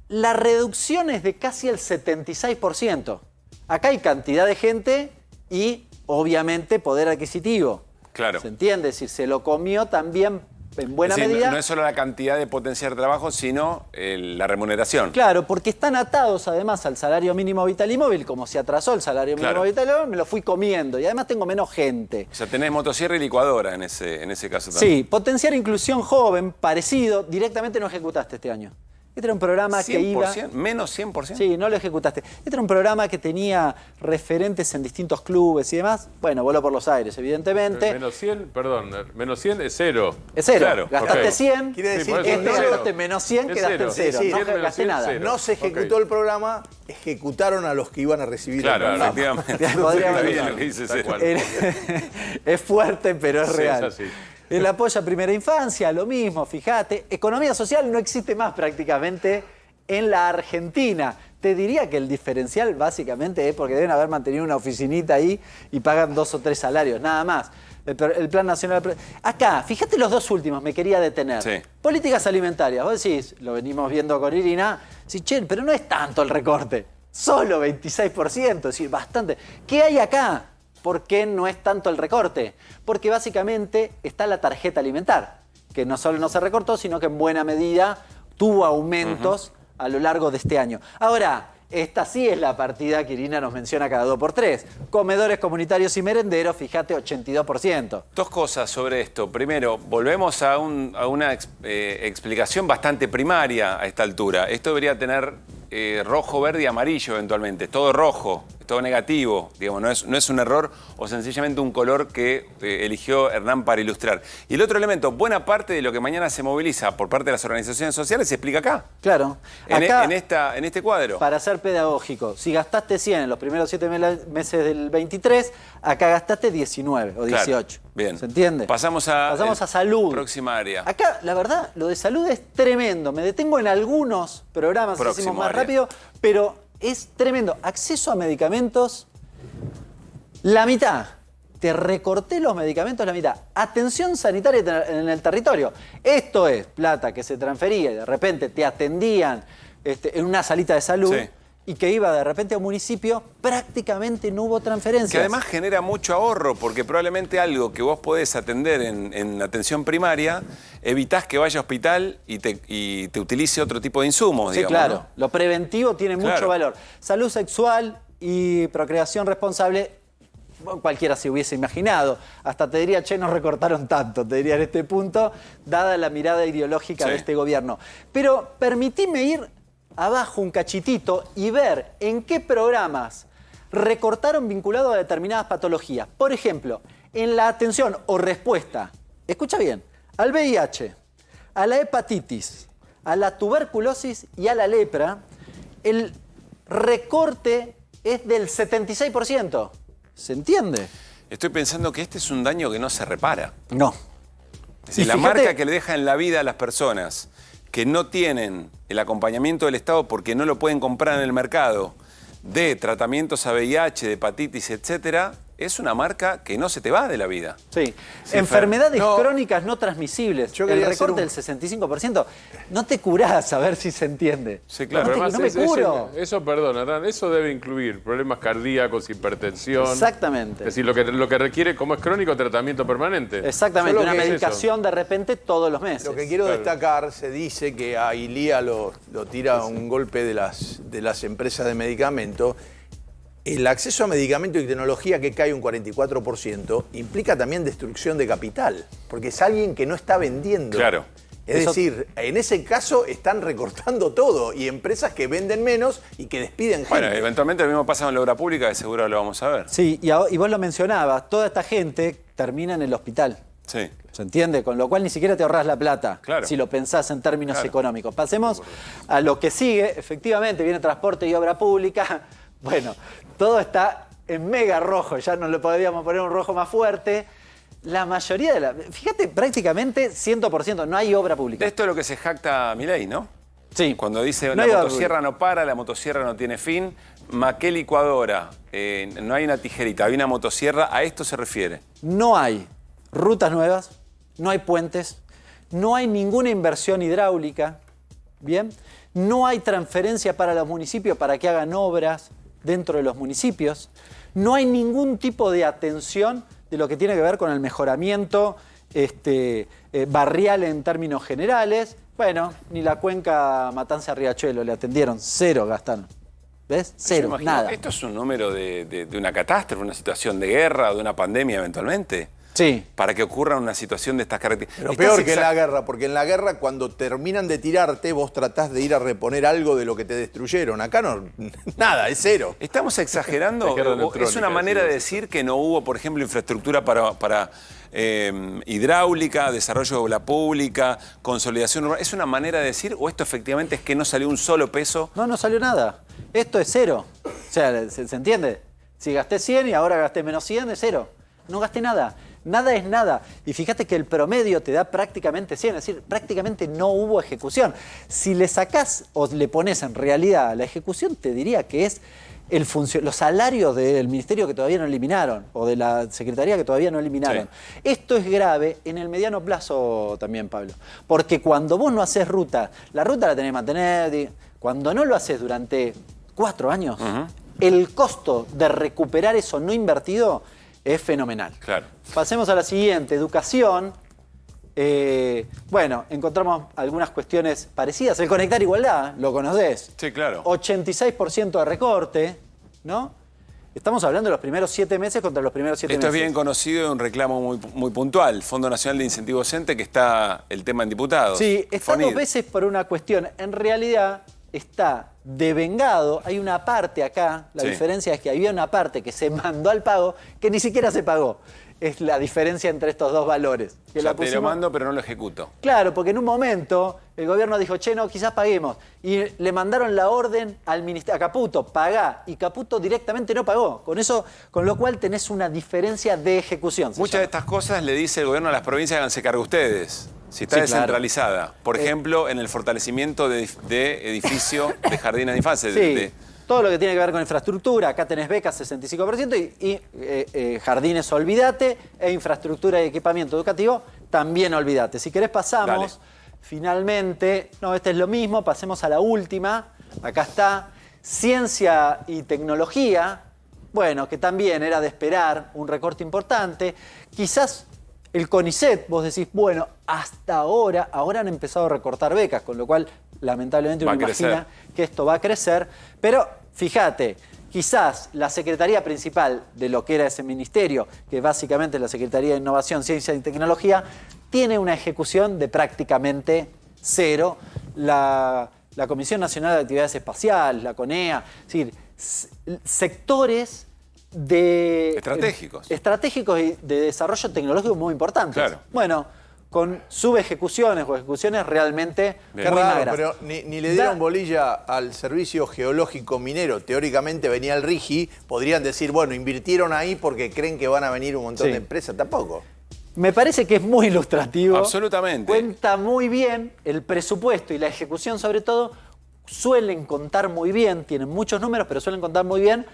La reducción es de casi el 76%. Acá hay cantidad de gente y, obviamente, poder adquisitivo. Claro. ¿Se entiende? Es decir, se lo comió también en buena medida. No es solo la cantidad de potenciar trabajo, sino la remuneración. Claro, porque están atados además al salario mínimo vital y móvil. Como se atrasó el salario mínimo vital y móvil, me lo fui comiendo. Y además tengo menos gente. O sea, tenés motosierra y licuadora en ese caso también. Sí, potenciar inclusión joven, parecido, directamente no ejecutaste este año. Este era un programa que iba... ¿Menos 100%? Sí, no lo ejecutaste. Este era un programa que tenía referentes en distintos clubes y demás. Bueno, voló por los aires, evidentemente. Menos 100, perdón, menos 100 es 0. Es 0. Claro, gastaste 100, quiere decir que gastaste menos 100, quedaste en 0. Sí, no gasté nada. No se ejecutó el programa, ejecutaron a los que iban a recibir el programa. Efectivamente. Es fuerte, pero es real. Es así. El apoyo a primera infancia, lo mismo, fíjate. Economía social no existe más prácticamente en la Argentina. Te diría que el diferencial básicamente es porque deben haber mantenido una oficinita ahí y pagan 2 o 3 salarios, nada más. El Plan Nacional... Acá, fíjate los 2 últimos, me quería detener. Sí. Políticas alimentarias. Vos decís, lo venimos viendo con Irina, sí, che, pero no es tanto el recorte. Solo 26%, es decir, bastante. ¿Qué hay acá? ¿Por qué no es tanto el recorte? Porque básicamente está la tarjeta alimentar, que no solo no se recortó, sino que en buena medida tuvo aumentos a lo largo de este año. Ahora, esta sí es la partida que Irina nos menciona cada 2 por 3. Comedores comunitarios y merenderos, fíjate, 82%. 2 cosas sobre esto. Primero, volvemos a una explicación bastante primaria a esta altura. Esto debería tener rojo, verde y amarillo eventualmente. Todo rojo, todo negativo. Digamos, no es un error o sencillamente un color que eligió Hernán para ilustrar. Y el otro elemento, buena parte de lo que mañana se moviliza por parte de las organizaciones sociales se explica acá. Claro. Acá, en este cuadro. Para ser pedagógico, si gastaste 100 en los primeros 7 meses del 23, acá gastaste 19 o 18. Claro. Bien. ¿Se entiende? Pasamos a salud. Próxima área. Acá, la verdad, lo de salud es tremendo. Me detengo en algunos programas, hacemos más rápido, pero es tremendo. Acceso a medicamentos, la mitad. Te recorté los medicamentos la mitad. Atención sanitaria en el territorio. Esto es plata que se transfería y de repente te atendían en una salita de salud. Sí. Y que iba de repente a un municipio, prácticamente no hubo transferencias. Que además genera mucho ahorro, porque probablemente algo que vos podés atender en atención primaria, evitás que vaya a hospital y te utilice otro tipo de insumos, sí, digamos. Claro. ¿No? Lo preventivo tiene mucho valor. Salud sexual, y procreación responsable, bueno, cualquiera se hubiese imaginado. Hasta te diría, che, no recortaron tanto, te diría en este punto, dada la mirada ideológica de este gobierno. Pero permitime ir abajo un cachitito y ver en qué programas recortaron vinculado a determinadas patologías. Por ejemplo, en la atención o respuesta, escucha bien, al VIH, a la hepatitis, a la tuberculosis y a la lepra, el recorte es del 76%. ¿Se entiende? Estoy pensando que este es un daño que no se repara. No. Es decir, la marca que le deja en la vida a las personas que no tienen el acompañamiento del Estado porque no lo pueden comprar en el mercado de tratamientos a VIH, de hepatitis, etcétera, es una marca que no se te va de la vida. Sí. Enfermedades crónicas no transmisibles. El recorte del 65%. No te curás, a ver si se entiende. Sí, claro. No me curo. Eso, perdón, Hernán, eso debe incluir problemas cardíacos, hipertensión. Exactamente. Es decir, lo que requiere, como es crónico, tratamiento permanente. Exactamente, una medicación de repente todos los meses. Lo que quiero destacar, se dice que a ILIA lo tira un golpe de las empresas de medicamentos. El acceso a medicamento y tecnología que cae un 44% implica también destrucción de capital, porque es alguien que no está vendiendo. Claro. Es decir, en ese caso están recortando todo y empresas que venden menos y que despiden gente. Bueno, eventualmente lo mismo pasa en la obra pública, de seguro lo vamos a ver. Sí, y vos lo mencionabas, toda esta gente termina en el hospital. Sí. ¿Se entiende? Con lo cual ni siquiera te ahorrás la plata, claro, si lo pensás en términos económicos. Pasemos a lo que sigue. Efectivamente, viene transporte y obra pública. Bueno, todo está en mega rojo, ya no le podríamos poner un rojo más fuerte. La mayoría de fíjate, prácticamente 100%, no hay obra pública. De esto es lo que se jacta Milei, ¿no? Sí. Cuando dice no la motosierra no para, la motosierra no tiene fin, ¿qué licuadora? No hay una tijerita, hay una motosierra, ¿a esto se refiere? No hay rutas nuevas, no hay puentes, no hay ninguna inversión hidráulica, ¿bien? No hay transferencia para los municipios para que hagan obras dentro de los municipios. No hay ningún tipo de atención de lo que tiene que ver con el mejoramiento barrial en términos generales. Bueno, ni la cuenca Matanza-Riachuelo le atendieron, cero gastaron. ¿Ves? Cero, nada. ¿Esto es un número de una catástrofe, una situación de guerra o de una pandemia eventualmente? Sí. Para que ocurra una situación de estas características. Pero peor que en la guerra, porque en la guerra cuando terminan de tirarte, vos tratás de ir a reponer algo de lo que te destruyeron. Acá no, nada, es cero. ¿Estamos exagerando? ¿Es una manera de decir que no hubo, por ejemplo, infraestructura para hidráulica, desarrollo de obra pública, consolidación urbana? ¿Es una manera de decir o esto efectivamente es que no salió un solo peso? No salió nada. Esto es cero. O sea, ¿se entiende? Si gasté 100 y ahora gasté menos 100, es cero. No gasté nada. Nada es nada. Y fíjate que el promedio te da prácticamente 100, es decir, prácticamente no hubo ejecución. Si le sacás o le pones en realidad a la ejecución, te diría que es los salarios del ministerio que todavía no eliminaron o de la secretaría que todavía no eliminaron. Sí. Esto es grave en el mediano plazo también, Pablo. Porque cuando vos no haces ruta, la ruta la tenés que mantener. Cuando no lo haces durante 4 años, el costo de recuperar eso no invertido es fenomenal. Claro. Pasemos a la siguiente, educación. Bueno, encontramos algunas cuestiones parecidas. El Conectar Igualdad, ¿lo conocés? Sí, claro. 86% de recorte, ¿no? Estamos hablando de los primeros 7 meses contra los primeros 7 meses. Esto es bien conocido y un reclamo muy puntual. Fondo Nacional de Incentivo Docente, que está el tema en diputados. Sí, está FONID. 2 veces por una cuestión. En realidad está devengado. Hay una parte acá, la diferencia es que había una parte que se mandó al pago que ni siquiera se pagó. Es la diferencia entre estos dos valores. Que ya te lo mando, pero no lo ejecuto. Claro, porque en un momento el gobierno dijo, che, no, quizás paguemos. Y le mandaron la orden al ministerio, a Caputo, pagá. Y Caputo directamente no pagó. Con lo cual tenés una diferencia de ejecución. Muchas de estas cosas le dice el gobierno a las provincias, háganse cargo ustedes. Si está descentralizada. Claro. Por ejemplo, en el fortalecimiento de edificio de jardines de infancia. Sí. Todo lo que tiene que ver con infraestructura, acá tenés becas 65% y jardines olvídate, e infraestructura y equipamiento educativo también olvídate. Si querés pasamos, finalmente, no, este es lo mismo, pasemos a la última, acá está, ciencia y tecnología, bueno, que también era de esperar un recorte importante, quizás el CONICET, vos decís, bueno, hasta ahora han empezado a recortar becas, con lo cual lamentablemente uno imagina que esto va a crecer, pero fíjate, quizás la secretaría principal de lo que era ese ministerio, que básicamente es la Secretaría de Innovación, Ciencia y Tecnología, tiene una ejecución de prácticamente cero. La Comisión Nacional de Actividades Espaciales, la CONEA, es decir, sectores estratégicos y de desarrollo tecnológico muy importantes. Claro. Bueno, con subejecuciones o ejecuciones realmente muy magras. Pero ni le dieron bolilla al Servicio Geológico Minero. Teóricamente venía el RIGI, podrían decir, bueno, invirtieron ahí porque creen que van a venir un montón de empresas. Tampoco. Me parece que es muy ilustrativo. Absolutamente. Cuenta muy bien el presupuesto y la ejecución, sobre todo, suelen contar muy bien, tienen muchos números, pero suelen contar muy bien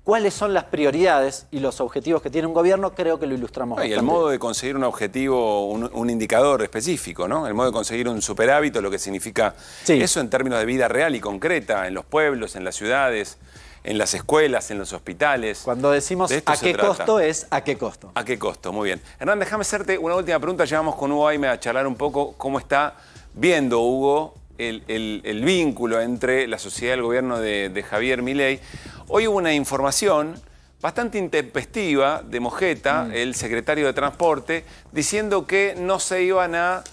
cuáles son las prioridades y los objetivos que tiene un gobierno. Creo que lo ilustramos bastante. Y el modo de conseguir un objetivo, un indicador específico, ¿no? El modo de conseguir un superávit, lo que significa eso en términos de vida real y concreta, en los pueblos, en las ciudades, en las escuelas, en los hospitales. Cuando decimos a qué costo, es a qué costo. A qué costo, muy bien. Hernán, déjame hacerte una última pregunta. Llevamos con Hugo Aime a charlar un poco cómo está viendo Hugo el vínculo entre la sociedad y el gobierno de Javier Milei. Hoy hubo una información bastante intempestiva de Mojeta, el secretario de Transporte, diciendo que no se iban a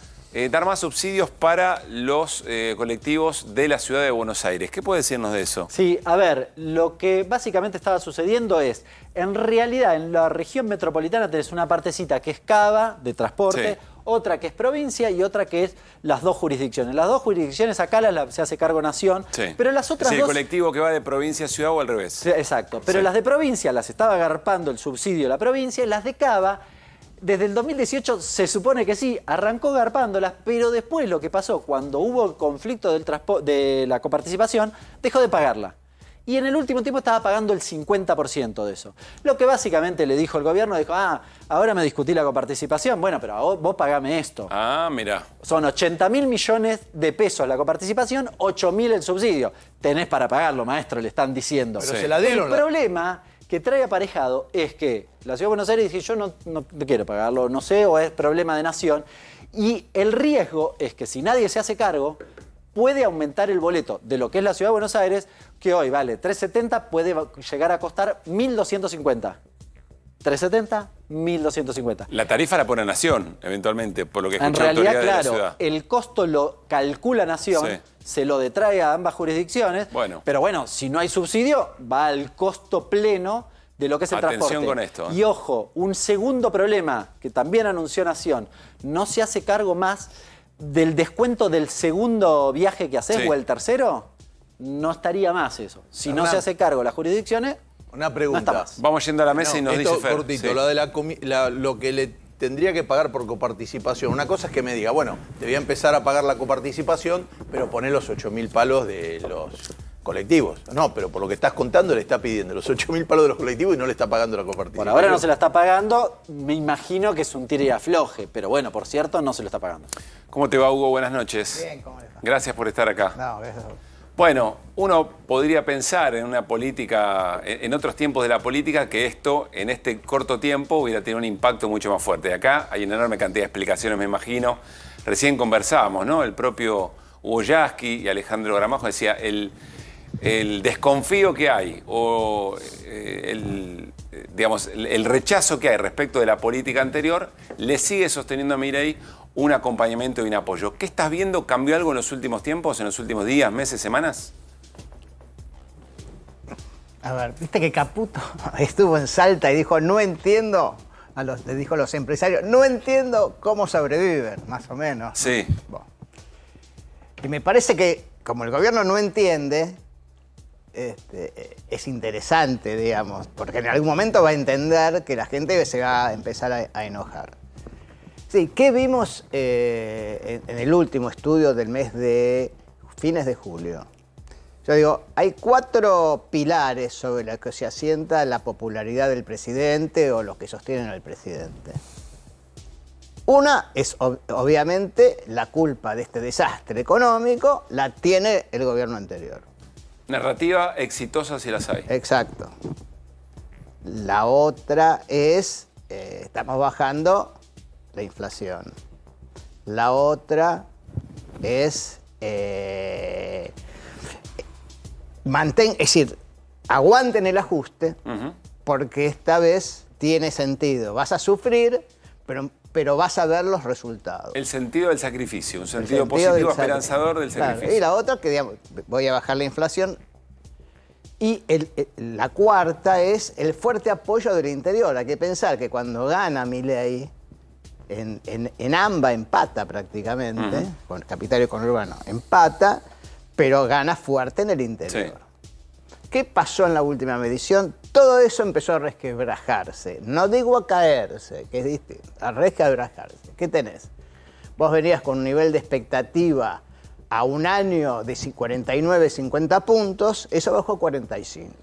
dar más subsidios para los colectivos de la ciudad de Buenos Aires. ¿Qué puede decirnos de eso? Sí, a ver, lo que básicamente estaba sucediendo es, en realidad en la región metropolitana tenés una partecita que es Cava, de transporte, otra que es provincia y otra que es las dos jurisdicciones. Las dos jurisdicciones acá se hace cargo Nación, pero las otras el colectivo que va de provincia a ciudad o al revés. Exacto, pero las de provincia las estaba agarpando el subsidio de la provincia y las de Cava, desde el 2018 se supone que sí, arrancó garpándolas, pero después lo que pasó, cuando hubo el conflicto de la coparticipación, dejó de pagarla. Y en el último tiempo estaba pagando el 50% de eso. Lo que básicamente le dijo el gobierno, dijo, ahora me discutí la coparticipación, bueno, pero vos pagame esto. Mirá. Son 80.000 millones de pesos la coparticipación, 8.000 el subsidio. Tenés para pagarlo, maestro, le están diciendo. Pero se la dieron. El problema que trae aparejado es que la Ciudad de Buenos Aires dice, yo no quiero pagarlo, no sé, o es problema de Nación. Y el riesgo es que si nadie se hace cargo, puede aumentar el boleto de lo que es la Ciudad de Buenos Aires, que hoy vale 370, puede llegar a costar 1.250. 370, 1.250. La tarifa la pone Nación, eventualmente, por lo que escuché en realidad, autoridades claro, de la ciudad. El costo lo calcula Nación, se lo detrae a ambas jurisdicciones, pero bueno, si no hay subsidio, va al costo pleno de lo que es el transporte. Atención con esto. Y ojo, un segundo problema que también anunció Nación, no se hace cargo más del descuento del segundo viaje que haces o el tercero, no estaría más eso. Si no se hace cargo las jurisdicciones, una pregunta. No está más. Vamos yendo a la mesa y nos dice Fer. Cortito, lo que le tendría que pagar por coparticipación. Una cosa es que me diga, bueno, te voy a empezar a pagar la coparticipación, pero poné los 8.000 palos de los colectivos. No, pero por lo que estás contando le está pidiendo los 8.000 palos de los colectivos y no le está pagando la coparticipación. Por ahora no se la está pagando, me imagino que es un tire y afloje, pero bueno, por cierto, no se lo está pagando. ¿Cómo te va, Hugo? Buenas noches. Bien, ¿cómo le va? Gracias por estar acá. No, gracias. Bueno, uno podría pensar en una política, en otros tiempos de la política, que esto, en este corto tiempo, hubiera tenido un impacto mucho más fuerte. Acá hay una enorme cantidad de explicaciones, me imagino. Recién conversábamos, ¿no? El propio Hugo Yasky y Alejandro Gramajo decía el desconfío que hay o el rechazo que hay respecto de la política anterior le sigue sosteniendo a Milei un acompañamiento y un apoyo. ¿Qué estás viendo? ¿Cambió algo en los últimos tiempos, en los últimos días, meses, semanas? A ver, viste que Caputo estuvo en Salta y dijo, no entiendo, le dijo a los empresarios, no entiendo cómo sobreviven, más o menos. Sí. Bueno. Y me parece que, como el gobierno no entiende, es interesante, digamos, porque en algún momento va a entender que la gente se va a empezar a enojar. Sí, ¿qué vimos en el último estudio del mes de fines de julio? Yo digo, hay 4 pilares sobre los que se asienta la popularidad del presidente o los que sostienen al presidente. Una es, obviamente, la culpa de este desastre económico la tiene el gobierno anterior. Narrativa exitosa si las hay. Exacto. La otra es, estamos bajando la inflación. La otra es, es decir, aguanten el ajuste, porque esta vez tiene sentido. Vas a sufrir, pero vas a ver los resultados. El sentido del sacrificio, un sentido positivo, esperanzador del sacrificio. Claro, y la otra, que digamos, voy a bajar la inflación. Y la cuarta es el fuerte apoyo del interior. Hay que pensar que cuando gana Milei, en AMBA empata prácticamente, con capital y conurbano, empata, pero gana fuerte en el interior. Sí. ¿Qué pasó en la última medición? Todo eso empezó a resquebrajarse. No digo a caerse, que es distinto, a resquebrajarse. ¿Qué tenés? Vos venías con un nivel de expectativa a un año de 49, 50 puntos, eso bajó a 45.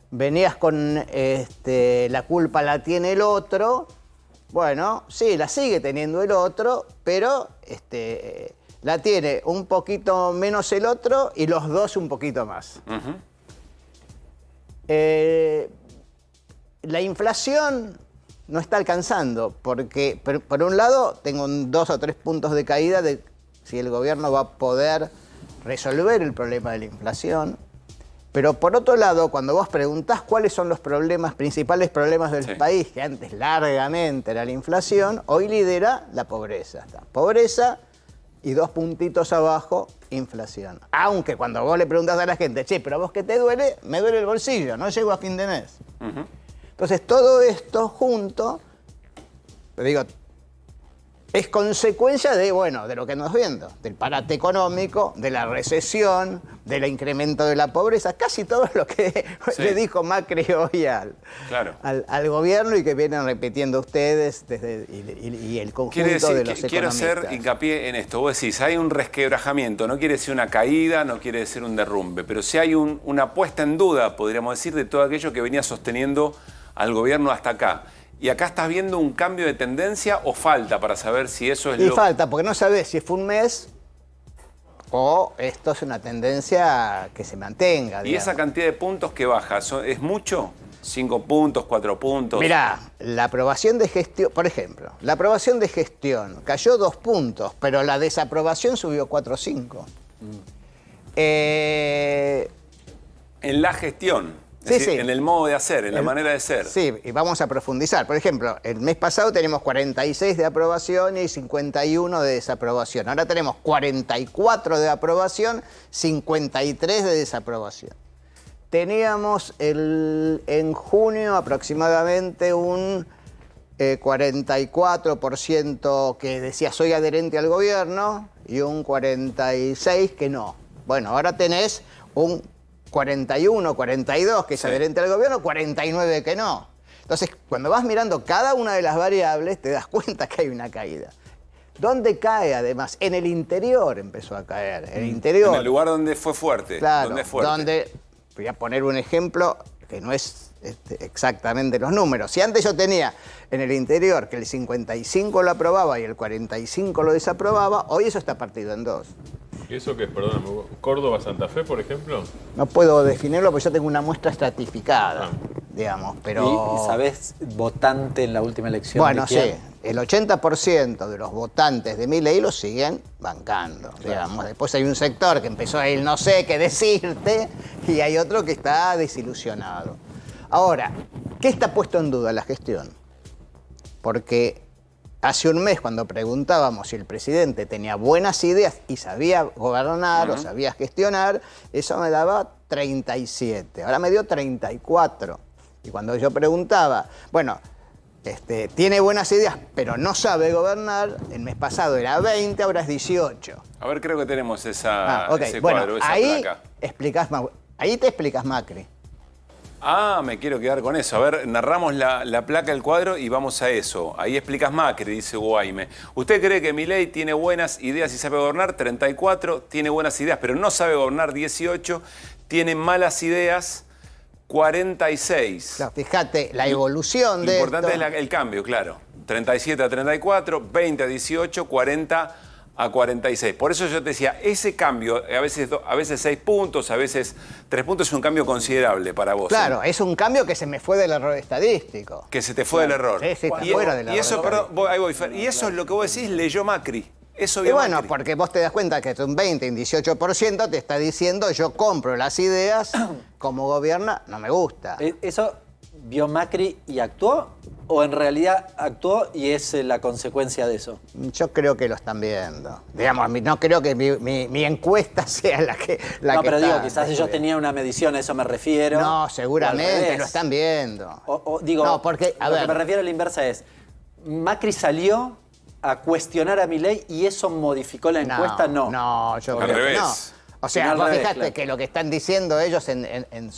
Venías con la culpa la tiene el otro, bueno, sí, la sigue teniendo el otro, pero la tiene un poquito menos el otro y los dos un poquito más. La inflación no está alcanzando, porque por un lado tengo 2 o 3 puntos de caída de si el gobierno va a poder resolver el problema de la inflación. Pero por otro lado, cuando vos preguntás cuáles son los principales problemas del país, que antes largamente era la inflación, hoy lidera la pobreza. Está pobreza y 2 puntitos abajo, inflación. Aunque cuando vos le preguntás a la gente, che, pero a vos qué te duele, me duele el bolsillo, no llego a fin de mes. Entonces todo esto junto, te digo, es consecuencia de lo que nos viendo, del parate económico, de la recesión, del incremento de la pobreza, casi todo lo que le dijo Macri hoy al gobierno y que vienen repitiendo ustedes y el conjunto de los economistas. Quiero hacer hincapié en esto. Vos decís, hay un resquebrajamiento, no quiere decir una caída, no quiere decir un derrumbe, pero sí hay una puesta en duda, podríamos decir, de todo aquello que venía sosteniendo al gobierno hasta acá. ¿Y acá estás viendo un cambio de tendencia o falta para saber si eso es lo...? Y falta, porque no sabés si fue un mes o esto es una tendencia que se mantenga. ¿Y esa cantidad de puntos que baja, es mucho? ¿5 puntos, 4 puntos? Mirá, la aprobación de gestión, por ejemplo, la aprobación de gestión cayó 2 puntos, pero la desaprobación subió 4 o 5. En la gestión. Sí, decir, en el modo de hacer, en la manera de ser. Sí, y vamos a profundizar. Por ejemplo, el mes pasado tenemos 46 de aprobación y 51 de desaprobación. Ahora tenemos 44 de aprobación, 53 de desaprobación. Teníamos en junio aproximadamente un 44% que decía soy adherente al gobierno y un 46% que no. Bueno, ahora tenés un 41, 42 que es adherente al gobierno, 49 que no. Entonces, cuando vas mirando cada una de las variables, te das cuenta que hay una caída. ¿Dónde cae además? En el interior empezó a caer. En el interior. En el lugar donde fue fuerte. Claro, donde es fuerte. Voy a poner un ejemplo que no es exactamente los números. Si antes yo tenía en el interior que el 55 lo aprobaba y el 45 lo desaprobaba, hoy eso está partido en 2. ¿Y eso qué es, perdóname, Córdoba, Santa Fe, por ejemplo? No puedo definirlo porque yo tengo una muestra estratificada, digamos, pero... ¿Y sabés votante en la última elección? Bueno, sí, el 80% de los votantes de Milei lo siguen bancando, digamos. Después hay un sector que empezó a ir no sé qué decirte y hay otro que está desilusionado. Ahora, ¿qué está puesto en duda? La gestión. Porque hace un mes, cuando preguntábamos si el presidente tenía buenas ideas y sabía gobernar o sabía gestionar, eso me daba 37. Ahora me dio 34. Y cuando yo preguntaba, bueno, tiene buenas ideas, pero no sabe gobernar, el mes pasado era 20, ahora es 18. A ver, creo que tenemos ese bueno, cuadro, esa placa. Ahí te explicas Macri. Me quiero quedar con eso. A ver, narramos la placa del cuadro y vamos a eso. Ahí explicas Macri, dice Guaime. ¿Usted cree que Milei tiene buenas ideas y sabe gobernar? 34, tiene buenas ideas, pero no sabe gobernar. 18, tiene malas ideas. 46. Claro, fíjate, la evolución de esto. Lo importante es el cambio, claro. 37 a 34, 20 a 18, 40 a 46. Por eso yo te decía, ese cambio, a veces 6 puntos, a veces 3 puntos, es un cambio considerable para vos. Claro, es un cambio que se me fue del error estadístico. Que se te fue del error. Sí, está fuera del error. Y eso, perdón, ahí voy, Fer, y eso es lo que vos decís, leyó Macri. Eso y vio bueno, Macri. porque vos te das cuenta que es un 20, un 18% te está diciendo yo compro las ideas, como gobierna, no me gusta. ¿Eso vio Macri y actuó? ¿O en realidad actuó y es la consecuencia de eso? Yo creo que lo están viendo. Digamos, no creo que mi encuesta sea la que pero está, digo, quizás ellos tenían una medición, a eso me refiero. No, seguramente lo están viendo. Digo, no, porque, lo que me refiero a la inversa es, Macri salió a cuestionar a Milei y eso modificó la encuesta, no. No, yo creo que no. O sea, vos fijaste que lo que están diciendo ellos en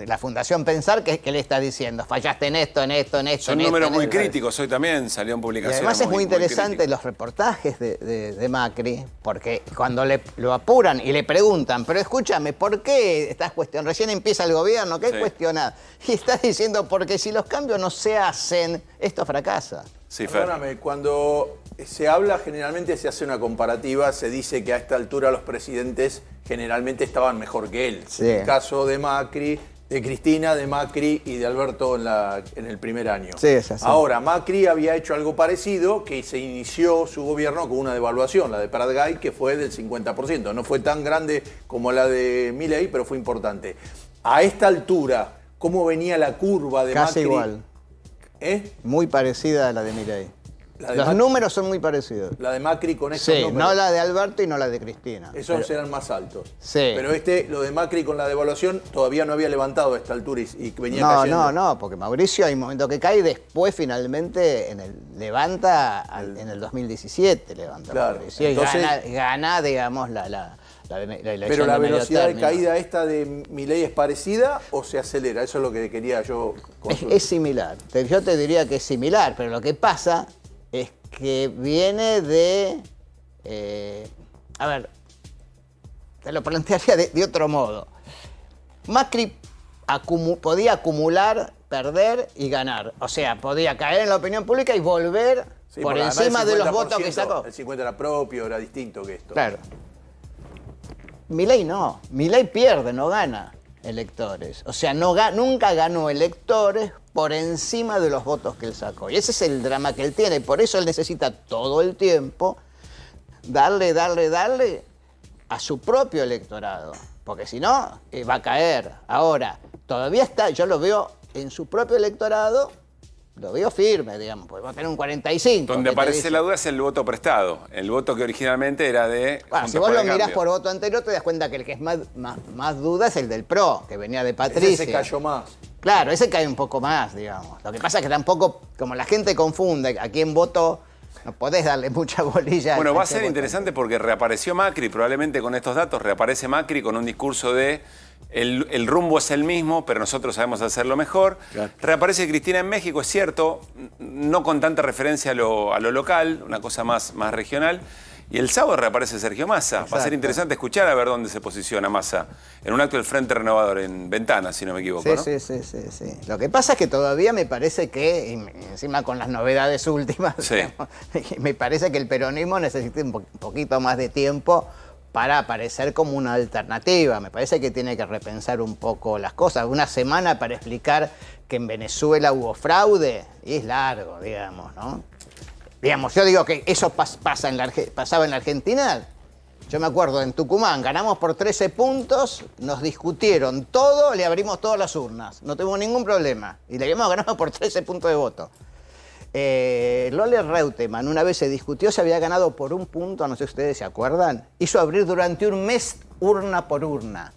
la Fundación Pensar, que le está diciendo, fallaste en esto, en esto, en esto. Son números muy críticos, hoy también salió en publicaciones. Y además es muy interesante los reportajes de Macri, porque cuando lo apuran y le preguntan, pero escúchame, ¿por qué estás cuestionando? Recién empieza el gobierno, ¿qué cuestionar? Y está diciendo, porque si los cambios no se hacen, esto fracasa. Sí, Fer. Perdóname, cuando se habla, generalmente se hace una comparativa, se dice que a esta altura los presidentes generalmente estaban mejor que él. Sí. El caso de Macri, de Cristina, de Macri y de Alberto en el primer año. Sí, es así. Ahora, Macri había hecho algo parecido, que se inició su gobierno con una devaluación, la de Pratgay, que fue del 50%. No fue tan grande como la de Milei, pero fue importante. A esta altura, ¿cómo venía la curva de Macri? Casi igual. Muy parecida a la de Milei. Los números son muy parecidos. La de Macri con estos números. No la de Alberto y no la de Cristina. Esos eran más altos. Sí. Pero lo de Macri con la devaluación todavía no había levantado a esta altura y venía cayendo. No, porque Mauricio hay un momento que cae y después finalmente levanta en el 2017 levanta Mauricio. Entonces, y gana, digamos, la elección. Pero la de medio velocidad término. de caída esta de Milei es parecida o se acelera. Eso es lo que quería yo consultar. Es similar. Yo te diría que es similar, pero lo que pasa es que viene de... a ver, te lo plantearía de otro modo. Macri podía acumular, perder y ganar. O sea, podía caer en la opinión pública y volver por encima de los votos que sacó. El 50 era propio, era distinto que esto. Claro. Milei no. Milei pierde, no gana electores. O sea, nunca ganó electores por encima de los votos que él sacó. Y ese es el drama que él tiene. Por eso él necesita todo el tiempo darle a su propio electorado. Porque si no, va a caer. Ahora, todavía está, yo lo veo en su propio electorado, lo veo firme, digamos, porque va a tener un 45. Donde aparece la duda es el voto prestado. El voto que originalmente era de... Bueno, si vos lo mirás por voto anterior, te das cuenta que el que es más duda es el del PRO, que venía de Patricia. Ese se cayó más. Claro, ese cae un poco más, digamos. Lo que pasa es que tampoco, como la gente confunde a quién voto, no podés darle mucha bolilla. Bueno, va a ser interesante porque reapareció Macri, probablemente con estos datos reaparece Macri con un discurso de el rumbo es el mismo, pero nosotros sabemos hacerlo mejor. Claro. Reaparece Cristina en México, es cierto, no con tanta referencia a lo local, una cosa más regional. Y el sábado reaparece Sergio Massa. Exacto. Va a ser interesante escuchar a ver dónde se posiciona Massa. En un acto del Frente Renovador, en Ventana, si no me equivoco, ¿no? Sí. Lo que pasa es que todavía me parece que, encima con las novedades últimas, digamos, me parece que el peronismo necesita un poquito más de tiempo para aparecer como una alternativa. Me parece que tiene que repensar un poco las cosas. Una semana para explicar que en Venezuela hubo fraude, y es largo, digamos, ¿no? Digamos, yo digo que eso pasaba en la Argentina. Yo me acuerdo, en Tucumán ganamos por 13 puntos, nos discutieron todo, le abrimos todas las urnas. No tuvimos ningún problema. Y le habíamos ganado por 13 puntos de voto. Lola Reutemann una vez se discutió, se había ganado por un punto, no sé si ustedes se acuerdan. Hizo abrir durante un mes urna por urna.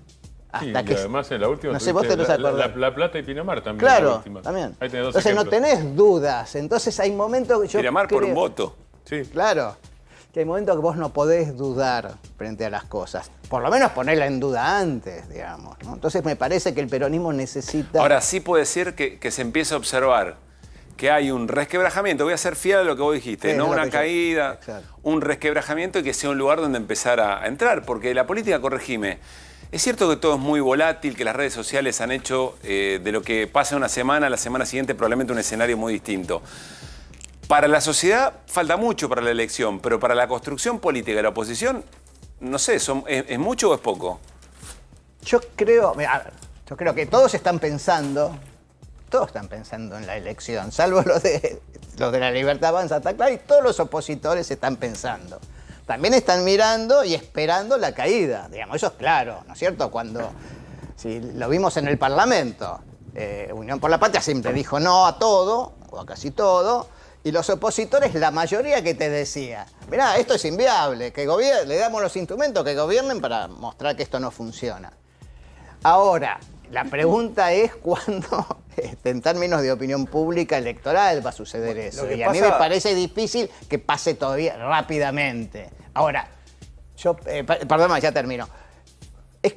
Hasta sí, que además en la última no sé, vos te la Plata y Pinamar también. Claro, también. Ahí tenés dos entonces ejemplos. No tenés dudas. Entonces hay momentos que yo Pinamar por un voto. Sí. Claro. Que hay momentos que vos no podés dudar frente a las cosas. Por lo menos ponerla en duda antes, digamos, ¿no? Entonces me parece que el peronismo necesita... Ahora sí puede ser que se empiece a observar que hay un resquebrajamiento. Voy a ser fiel a lo que vos dijiste, sí, no una caída, un resquebrajamiento y que sea un lugar donde empezar a entrar. Porque la política, corregime, es cierto que todo es muy volátil, que las redes sociales han hecho de lo que pasa una semana a la semana siguiente probablemente un escenario muy distinto. Para la sociedad falta mucho para la elección, pero para la construcción política de la oposición, no sé, ¿es mucho o es poco? Yo creo que todos están pensando en la elección, salvo los de la Libertad Avanza, está claro, y todos los opositores están pensando. también están mirando y esperando la caída. Digamos, eso es claro, ¿no es cierto? Cuando si lo vimos en el Parlamento, Unión por la Patria siempre dijo no a todo, o a casi todo, y los opositores, la mayoría que te decía, mirá, esto es inviable, que le damos los instrumentos que gobiernen para mostrar que esto no funciona. Ahora, la pregunta es cuándo, en términos de opinión pública electoral, va a suceder eso. Y a mí me parece difícil que pase todavía rápidamente. Ahora, perdón, ya termino.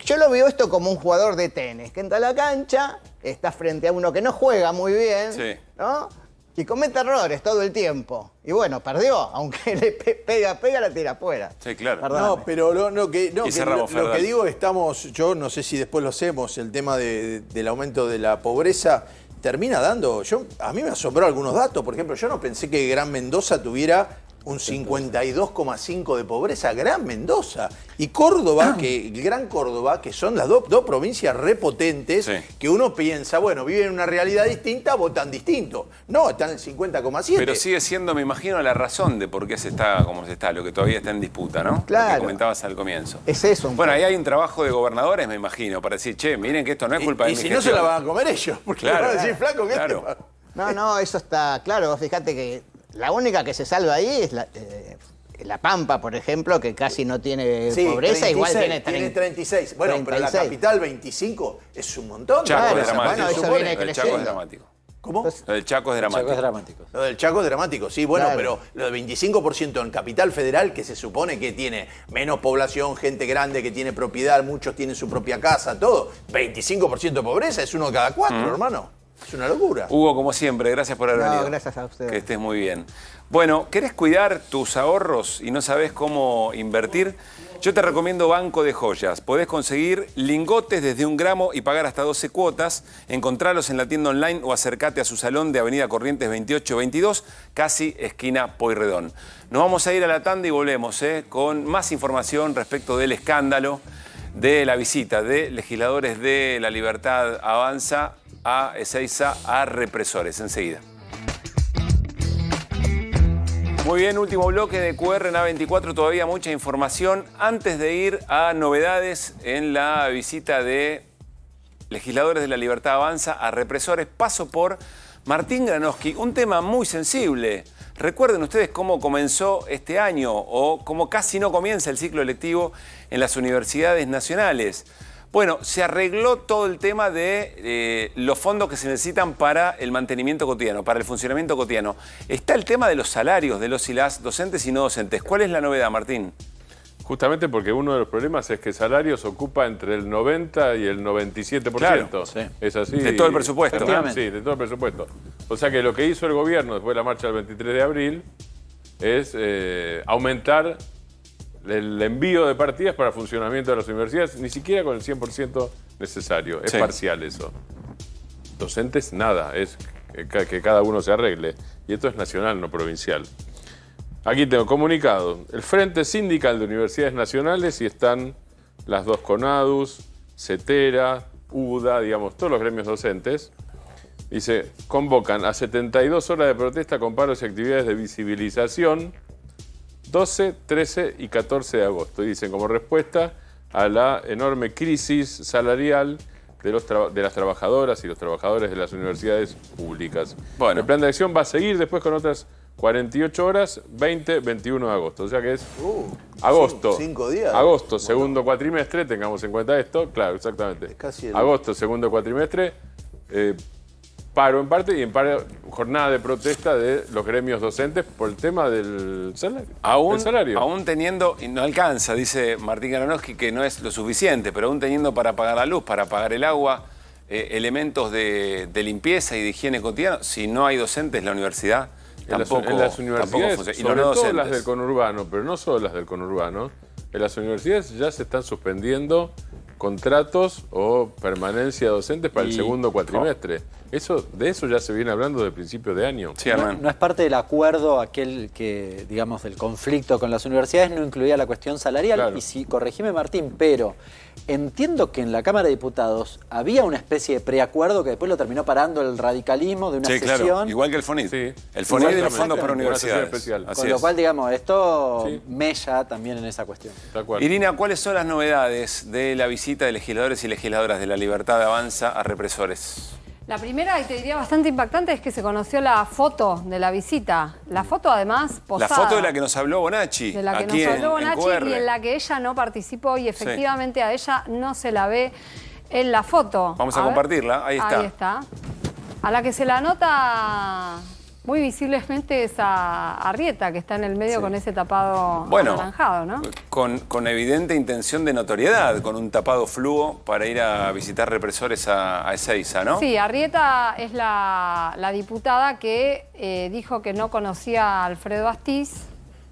Yo lo veo esto como un jugador de tenis, que entra a la cancha, está frente a uno que no juega muy bien, ¿no? Y comete errores todo el tiempo. Y bueno, perdió, aunque le pega, la tira afuera. Sí, claro. Perdóname. No, pero lo que digo, yo no sé si después lo hacemos, el tema del aumento de la pobreza termina dando. A mí me asombró algunos datos. Por ejemplo, yo no pensé que Gran Mendoza tuviera un 52,5 de pobreza, Gran Mendoza. Y Córdoba, Gran Córdoba, que son las dos provincias repotentes, que uno piensa, bueno, viven en una realidad distinta, votan distinto. No, están en el 50,7. Pero sigue siendo, me imagino, la razón de por qué se está como se está, lo que todavía está en disputa, ¿no? Claro. Lo que comentabas al comienzo. Es eso. Bueno, ahí hay un trabajo de gobernadores, me imagino, para decir, che, miren que esto no es culpa de mi gestión. gestión. Y si no se la van a comer ellos, porque le van a decir, flaco, ¿qué te pasa? No, eso está claro. Vos fíjate que la única que se salva ahí es La Pampa, por ejemplo, que casi no tiene pobreza, 36, igual tiene 36. Bueno, 36. Pero la capital 25 es un montón. Chaco es dramático. Bueno, eso viene creciendo. Chaco es dramático. ¿Cómo? Lo del Chaco es dramático. Lo del Chaco es dramático, sí, bueno, pero lo del 25% en Capital Federal, que se supone que tiene menos población, gente grande que tiene propiedad, muchos tienen su propia casa, todo. 25% de pobreza, es uno de cada 4, hermano. Es una locura. Hugo, como siempre, gracias por haber venido. Gracias a ustedes. Que estés muy bien. Bueno, ¿querés cuidar tus ahorros y no sabés cómo invertir? Yo te recomiendo Banco de Joyas. Podés conseguir lingotes desde 1 gramo y pagar hasta 12 cuotas. Encontralos en la tienda online o acercate a su salón de Avenida Corrientes 2822, casi esquina Pueyrredón. Nos vamos a ir a la tanda y volvemos con más información respecto del escándalo de la visita de legisladores de La Libertad Avanza a Ezeiza a represores. Enseguida. Muy bien, último bloque de QR en A24, todavía mucha información. Antes de ir a novedades en la visita de legisladores de La Libertad Avanza a represores, paso por Martín Granowski, un tema muy sensible. Recuerden ustedes cómo comenzó este año o cómo casi no comienza el ciclo lectivo en las universidades nacionales. Bueno, se arregló todo el tema de los fondos que se necesitan para el mantenimiento cotidiano, para el funcionamiento cotidiano. Está el tema de los salarios de los y las docentes y no docentes. ¿Cuál es la novedad, Martín? Justamente porque uno de los problemas es que salarios ocupa entre el 90 y el 97%. Claro, sí. Es así. De todo el presupuesto. Sí, de todo el presupuesto. O sea que lo que hizo el gobierno después de la marcha del 23 de abril es aumentar el envío de partidas para el funcionamiento de las universidades, ni siquiera con el 100% necesario. Es parcial eso. Docentes, nada. Es que cada uno se arregle. Y esto es nacional, no provincial. Aquí tengo comunicado. El Frente Sindical de Universidades Nacionales, y están las dos CONADUS, CETERA, UDA, digamos, todos los gremios docentes. Dice, convocan a 72 horas de protesta con paros y actividades de visibilización 12, 13 y 14 de agosto. Y dicen, como respuesta a la enorme crisis salarial de las trabajadoras y los trabajadores de las universidades públicas. Bueno, el plan de acción va a seguir después con otras 48 horas, 20, 21 de agosto. O sea que es agosto. 5 días. Agosto, segundo cuatrimestre, tengamos en cuenta esto. Claro, exactamente. Es casi agosto, segundo cuatrimestre. Paro en parte y en parte jornada de protesta de los gremios docentes por el tema del salario. Aún teniendo, y no alcanza, dice Martín Granowski, que no es lo suficiente, pero aún teniendo para pagar la luz, para pagar el agua, elementos de limpieza y de higiene cotidiana, si no hay docentes en la universidad, tampoco en las universidades, funciona. Y sobre todo las del conurbano, pero no solo las del conurbano, en las universidades ya se están suspendiendo contratos o permanencia docentes para el segundo cuatrimestre. De eso ya se viene hablando de principio de año. Sí, no es parte del acuerdo aquel que, digamos, del conflicto con las universidades, no incluía la cuestión salarial. Claro. Y si, corregime Martín, pero entiendo que en la Cámara de Diputados había una especie de preacuerdo que después lo terminó parando el radicalismo de una sesión. Claro, igual que el FONID. Sí. El FONID de los fondos para universidades. Con lo cual, digamos, esto mella también en esa cuestión. Irina, ¿cuáles son las novedades de la visita de legisladores y legisladoras de La Libertad Avanza a represores? La primera, y te diría bastante impactante, es que se conoció la foto de la visita. La foto, además, posada. La foto de la que nos habló Bonacci. De la que nos habló Bonacci y en la que ella no participó y efectivamente a ella no se la ve en la foto. Vamos a compartirla, ahí está. Ahí está. A la que se la nota muy visiblemente es a Arrieta, que está en el medio con ese tapado anaranjado, ¿no? Con evidente intención de notoriedad, con un tapado fluo para ir a visitar represores a Ezeiza, ¿no? Sí, Arrieta es la diputada que dijo que no conocía a Alfredo Astiz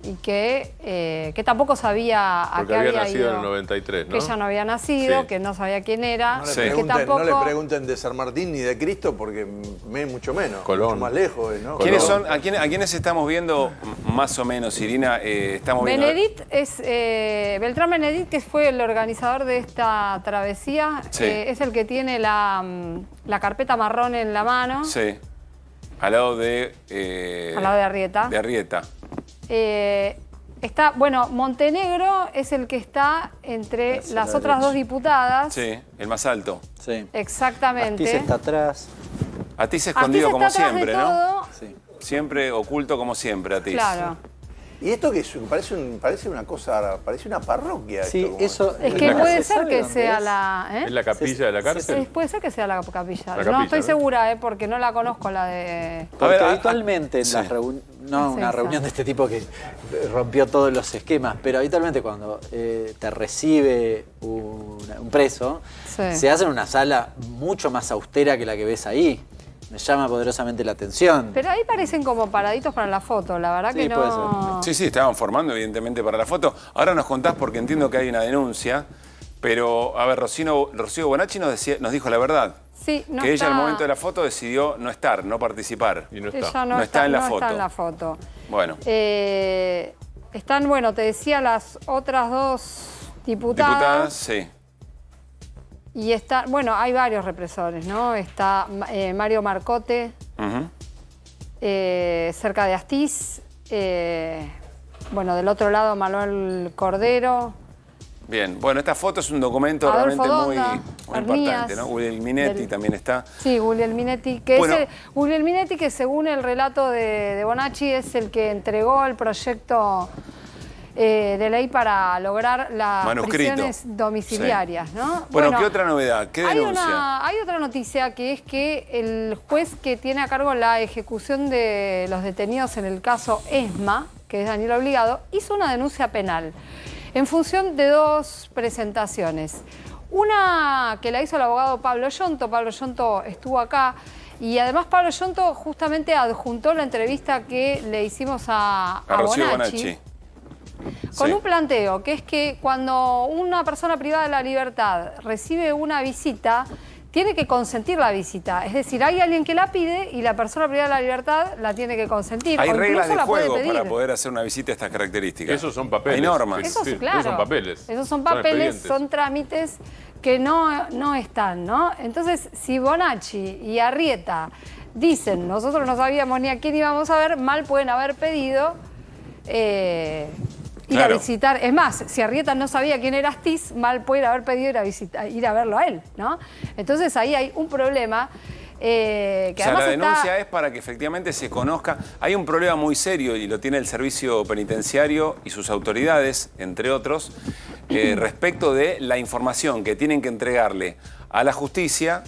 y que tampoco sabía a qué había ido. Porque había nacido en el 93, ¿no? Que ella no había nacido, que no sabía quién era. No le pregunten de San Martín ni de Cristo porque mucho menos. Colón. Mucho más lejos, ¿no? ¿Quiénes son? ¿A quiénes estamos viendo más o menos, Irina? Estamos viendo... Benedit es... Beltrán Benedit, que fue el organizador de esta travesía, es el que tiene la carpeta marrón en la mano. Sí. Al lado de... al lado de Arrieta. De Arrieta. Está, bueno, Montenegro es el que está entre las otras dos diputadas. Sí, el más alto. Sí. Exactamente. Astiz está atrás. Astiz escondido como siempre, ¿no? Todo. Sí. Siempre oculto como siempre, Astiz. Claro. ¿Y esto que parece una cosa, parece una parroquia? Sí, esto, es que puede ser que sea la... ¿Es la capilla de la cárcel? Puede ser que sea la capilla. No estoy segura, porque no la conozco, la de... Porque habitualmente en las reuniones, no una reunión de este tipo que rompió todos los esquemas, pero habitualmente cuando te recibe un preso, se hace en una sala mucho más austera que la que ves ahí. Me llama poderosamente la atención. Pero ahí parecen como paraditos para la foto, la verdad que no... Puede ser. Sí, estaban formando evidentemente para la foto. Ahora nos contás porque entiendo que hay una denuncia, pero a ver, Rocío Bonacci nos dijo la verdad. Sí, no que está... ella al momento de la foto decidió no estar, no participar. Y no está. Ella no está en la foto. Está en la foto. Bueno. Están, bueno, te decía, las otras dos diputadas. Sí. Y está, bueno, hay varios represores, ¿no? Está Mario Marcote, cerca de Astiz. Bueno, del otro lado Manuel Cordero. Bien, bueno, esta foto es un documento Adolfo realmente muy Arnías, importante, ¿no? Guglielminetti también está. Sí, Guglielminetti, Guglielminetti, que según el relato de Bonacci es el que entregó el proyecto de ley para lograr las prisiones domiciliarias, ¿no? Bueno, ¿qué otra novedad? ¿Qué denuncia? Hay otra noticia que es que el juez que tiene a cargo la ejecución de los detenidos en el caso ESMA, que es Daniel Obligado, hizo una denuncia penal en función de dos presentaciones. Una que la hizo el abogado Pablo Yonto. Pablo Yonto estuvo acá. Y además Pablo Yonto justamente adjuntó la entrevista que le hicimos a Bonacci. Con un planteo, que es que cuando una persona privada de la libertad recibe una visita, tiene que consentir la visita. Es decir, hay alguien que la pide y la persona privada de la libertad la tiene que consentir. Hay reglas de juego para poder hacer una visita de estas características. Esos son papeles. Hay normas. Claro. Esos son papeles. Esos son papeles, son trámites que no están, ¿no? Entonces, si Bonacci y Arrieta dicen, nosotros no sabíamos ni a quién íbamos a ver, mal pueden haber pedido... ir a visitar, es más, si Arrieta no sabía quién era Astiz, mal puede haber pedido ir a verlo a él, ¿no? Entonces ahí hay un problema que además la denuncia es para que efectivamente se conozca. Hay un problema muy serio y lo tiene el servicio penitenciario y sus autoridades, entre otros, respecto de la información que tienen que entregarle a la justicia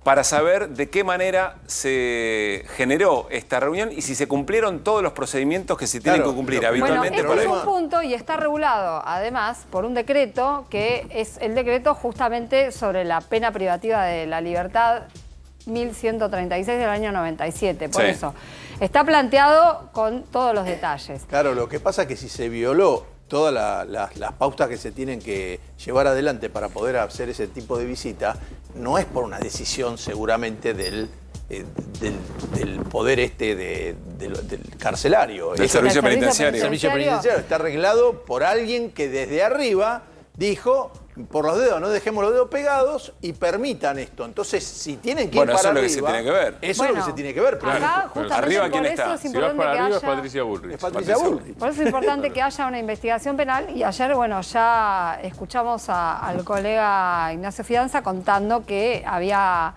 para saber de qué manera se generó esta reunión y si se cumplieron todos los procedimientos que se tienen que cumplir habitualmente. Bueno, este es un punto y está regulado, además, por un decreto que es el decreto justamente sobre la pena privativa de la libertad 1136 del año 97. Por eso, está planteado con todos los detalles. Claro, lo que pasa es que si se violó todas las pautas que se tienen que llevar adelante para poder hacer ese tipo de visita, no es por una decisión seguramente del poder del carcelario. Del servicio penitenciario. El servicio penitenciario está arreglado por alguien que desde arriba dijo, por los dedos, no dejemos los dedos pegados y permitan esto. Entonces, si tienen que ir para arriba... eso es lo que se tiene que ver. Eso es lo que se tiene que ver. Acá, arriba, ¿quién está? Si vas para arriba es Patricia Bullrich. Por eso es importante que haya una investigación penal. Y ayer, bueno, ya escuchamos al colega Ignacio Fidanza contando que había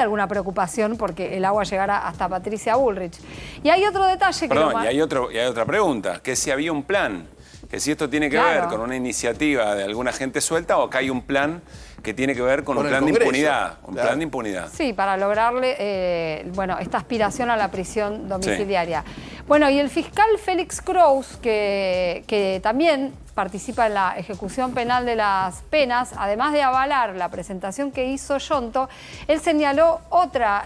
alguna preocupación porque el agua llegara hasta Patricia Bullrich. Y hay otro detalle que... y hay otra pregunta, que si había un plan, que si esto tiene que ver con una iniciativa de alguna gente suelta o acá hay un plan que tiene que ver con un plan de impunidad. Un plan de impunidad. Sí, para lograrle, esta aspiración a la prisión domiciliaria. Sí. Bueno, y el fiscal Félix Kraus, que también participa en la ejecución penal de las penas, además de avalar la presentación que hizo Yonto, él señaló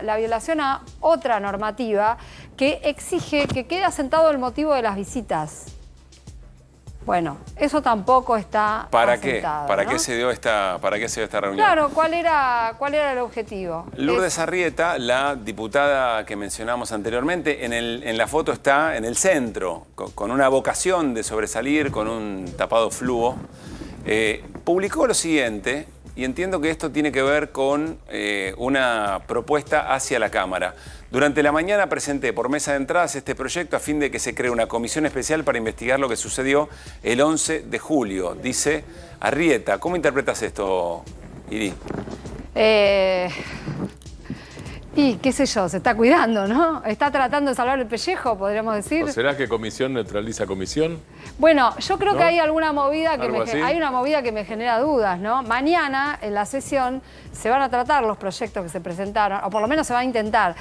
la violación a otra normativa que exige que quede asentado el motivo de las visitas. Bueno, eso tampoco está asentado, ¿Para qué se dio esta reunión? Claro, ¿cuál era el objetivo? Lourdes Arrieta, la diputada que mencionamos anteriormente, en la foto está en el centro, con una vocación de sobresalir, con un tapado fluo. Publicó lo siguiente, y entiendo que esto tiene que ver con una propuesta hacia la Cámara. Durante la mañana presenté por mesa de entradas este proyecto a fin de que se cree una comisión especial para investigar lo que sucedió el 11 de julio, dice Arrieta. ¿Cómo interpretas esto, Iri? Y qué sé yo, se está cuidando, ¿no? Está tratando de salvar el pellejo, podríamos decir. ¿O será que comisión neutraliza comisión? Bueno, yo creo que hay alguna movida hay una movida que me genera dudas, ¿no? Mañana, en la sesión, se van a tratar los proyectos que se presentaron, o por lo menos se va a intentar.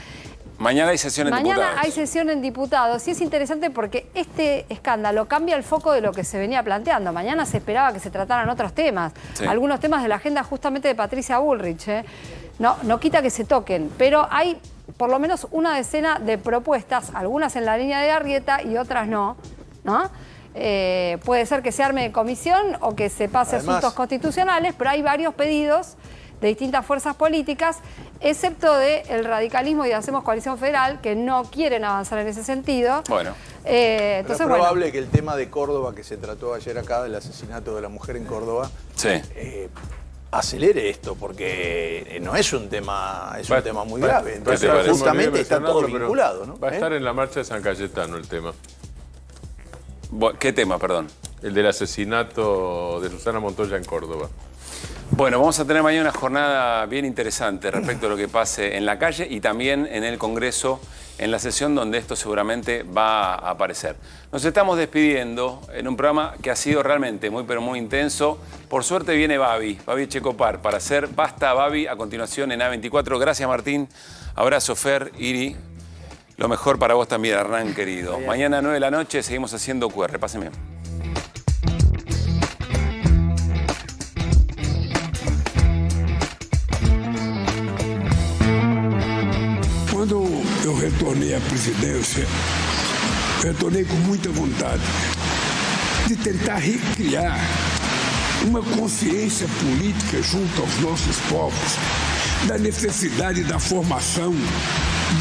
Mañana hay sesión en diputados. Mañana hay sesión en diputados y es interesante porque este escándalo cambia el foco de lo que se venía planteando. Mañana se esperaba que se trataran otros temas, algunos temas de la agenda justamente de Patricia Bullrich. No quita que se toquen, pero hay por lo menos una decena de propuestas, algunas en la línea de Arrieta y otras no. Puede ser que se arme comisión o que se pase asuntos constitucionales, pero hay varios pedidos de distintas fuerzas políticas, excepto del radicalismo y de Hacemos Coalición Federal, que no quieren avanzar en ese sentido. Bueno. Entonces, es probable que el tema de Córdoba, que se trató ayer acá, del asesinato de la mujer en Córdoba, acelere esto, porque no es un tema, un tema muy grave. Entonces, justamente está todo vinculado, ¿no? Va a estar en la marcha de San Cayetano el tema. ¿Qué tema, perdón? El del asesinato de Susana Montoya en Córdoba. Bueno, vamos a tener mañana una jornada bien interesante respecto a lo que pase en la calle y también en el Congreso, en la sesión donde esto seguramente va a aparecer. Nos estamos despidiendo en un programa que ha sido realmente muy, pero muy intenso. Por suerte viene Babi Echecopar, para hacer Basta Babi a continuación en A24. Gracias, Martín. Abrazo, Fer, Iri. Lo mejor para vos también, Hernán, querido. Mañana a 9 de la noche seguimos haciendo QR. Pásenme bien. Quando eu retornei à presidência, retornei com muita vontade de tentar recriar uma consciência política junto aos nossos povos, da necessidade da formação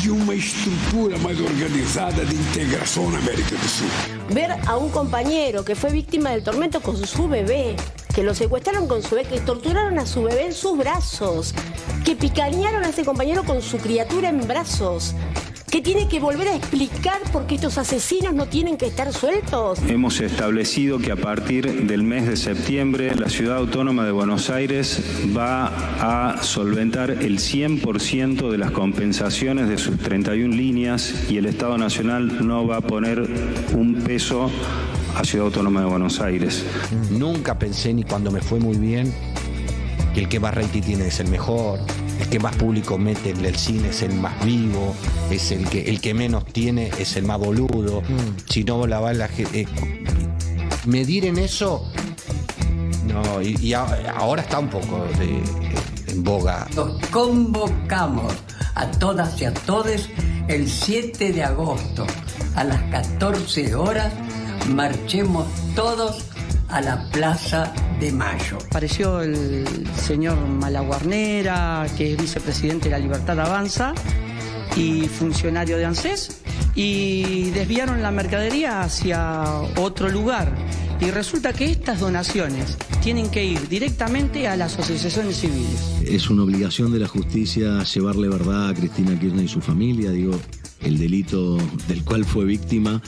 de uma estrutura más organizada de integración en América del Sur. Ver a un compañero que fue víctima del tormento con su bebé, que lo secuestraron con su bebé, que torturaron a su bebé en sus brazos, que picanearon a ese compañero con su criatura en brazos, que tiene que volver a explicar por qué estos asesinos no tienen que estar sueltos. Hemos establecido que a partir del mes de septiembre la Ciudad Autónoma de Buenos Aires va a solventar el 100% de las compensaciones de sus 31 líneas y el Estado Nacional no va a poner un peso a Ciudad Autónoma de Buenos Aires. Nunca pensé, ni cuando me fue muy bien, que el que más rating tiene es el mejor, el que más público mete en el cine es el más vivo, es el que menos tiene es el más boludo. Si no la va la gente. Medir en eso, no, y ahora está un poco en boga. Los convocamos a todas y a todos el 7 de agosto a las 14 horas. Marchemos todos a la Plaza de Mayo. Apareció el señor Malaguarnera, que es vicepresidente de La Libertad Avanza y funcionario de ANSES, y desviaron la mercadería hacia otro lugar. Y resulta que estas donaciones tienen que ir directamente a las asociaciones civiles. Es una obligación de la justicia llevarle verdad a Cristina Kirchner y su familia, digo. El delito del cual fue víctima,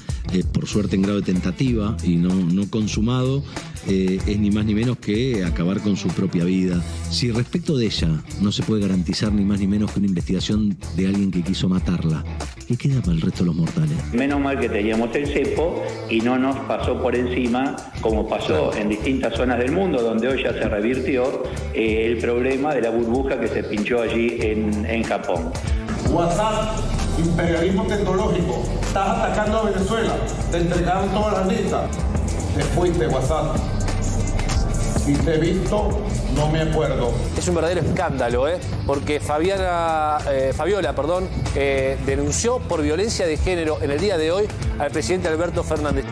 por suerte en grado de tentativa y no consumado, es ni más ni menos que acabar con su propia vida. Si respecto de ella no se puede garantizar ni más ni menos que una investigación de alguien que quiso matarla, ¿qué queda para el resto de los mortales? Menos mal que teníamos el cepo y no nos pasó por encima, como pasó en distintas zonas del mundo, donde hoy ya se revirtió, el problema de la burbuja que se pinchó allí en Japón. WhatsApp, imperialismo tecnológico, estás atacando a Venezuela, te entregaron todas las listas, te fuiste, WhatsApp. Si te he visto, no me acuerdo. Es un verdadero escándalo, porque Fabiola, denunció por violencia de género en el día de hoy al presidente Alberto Fernández.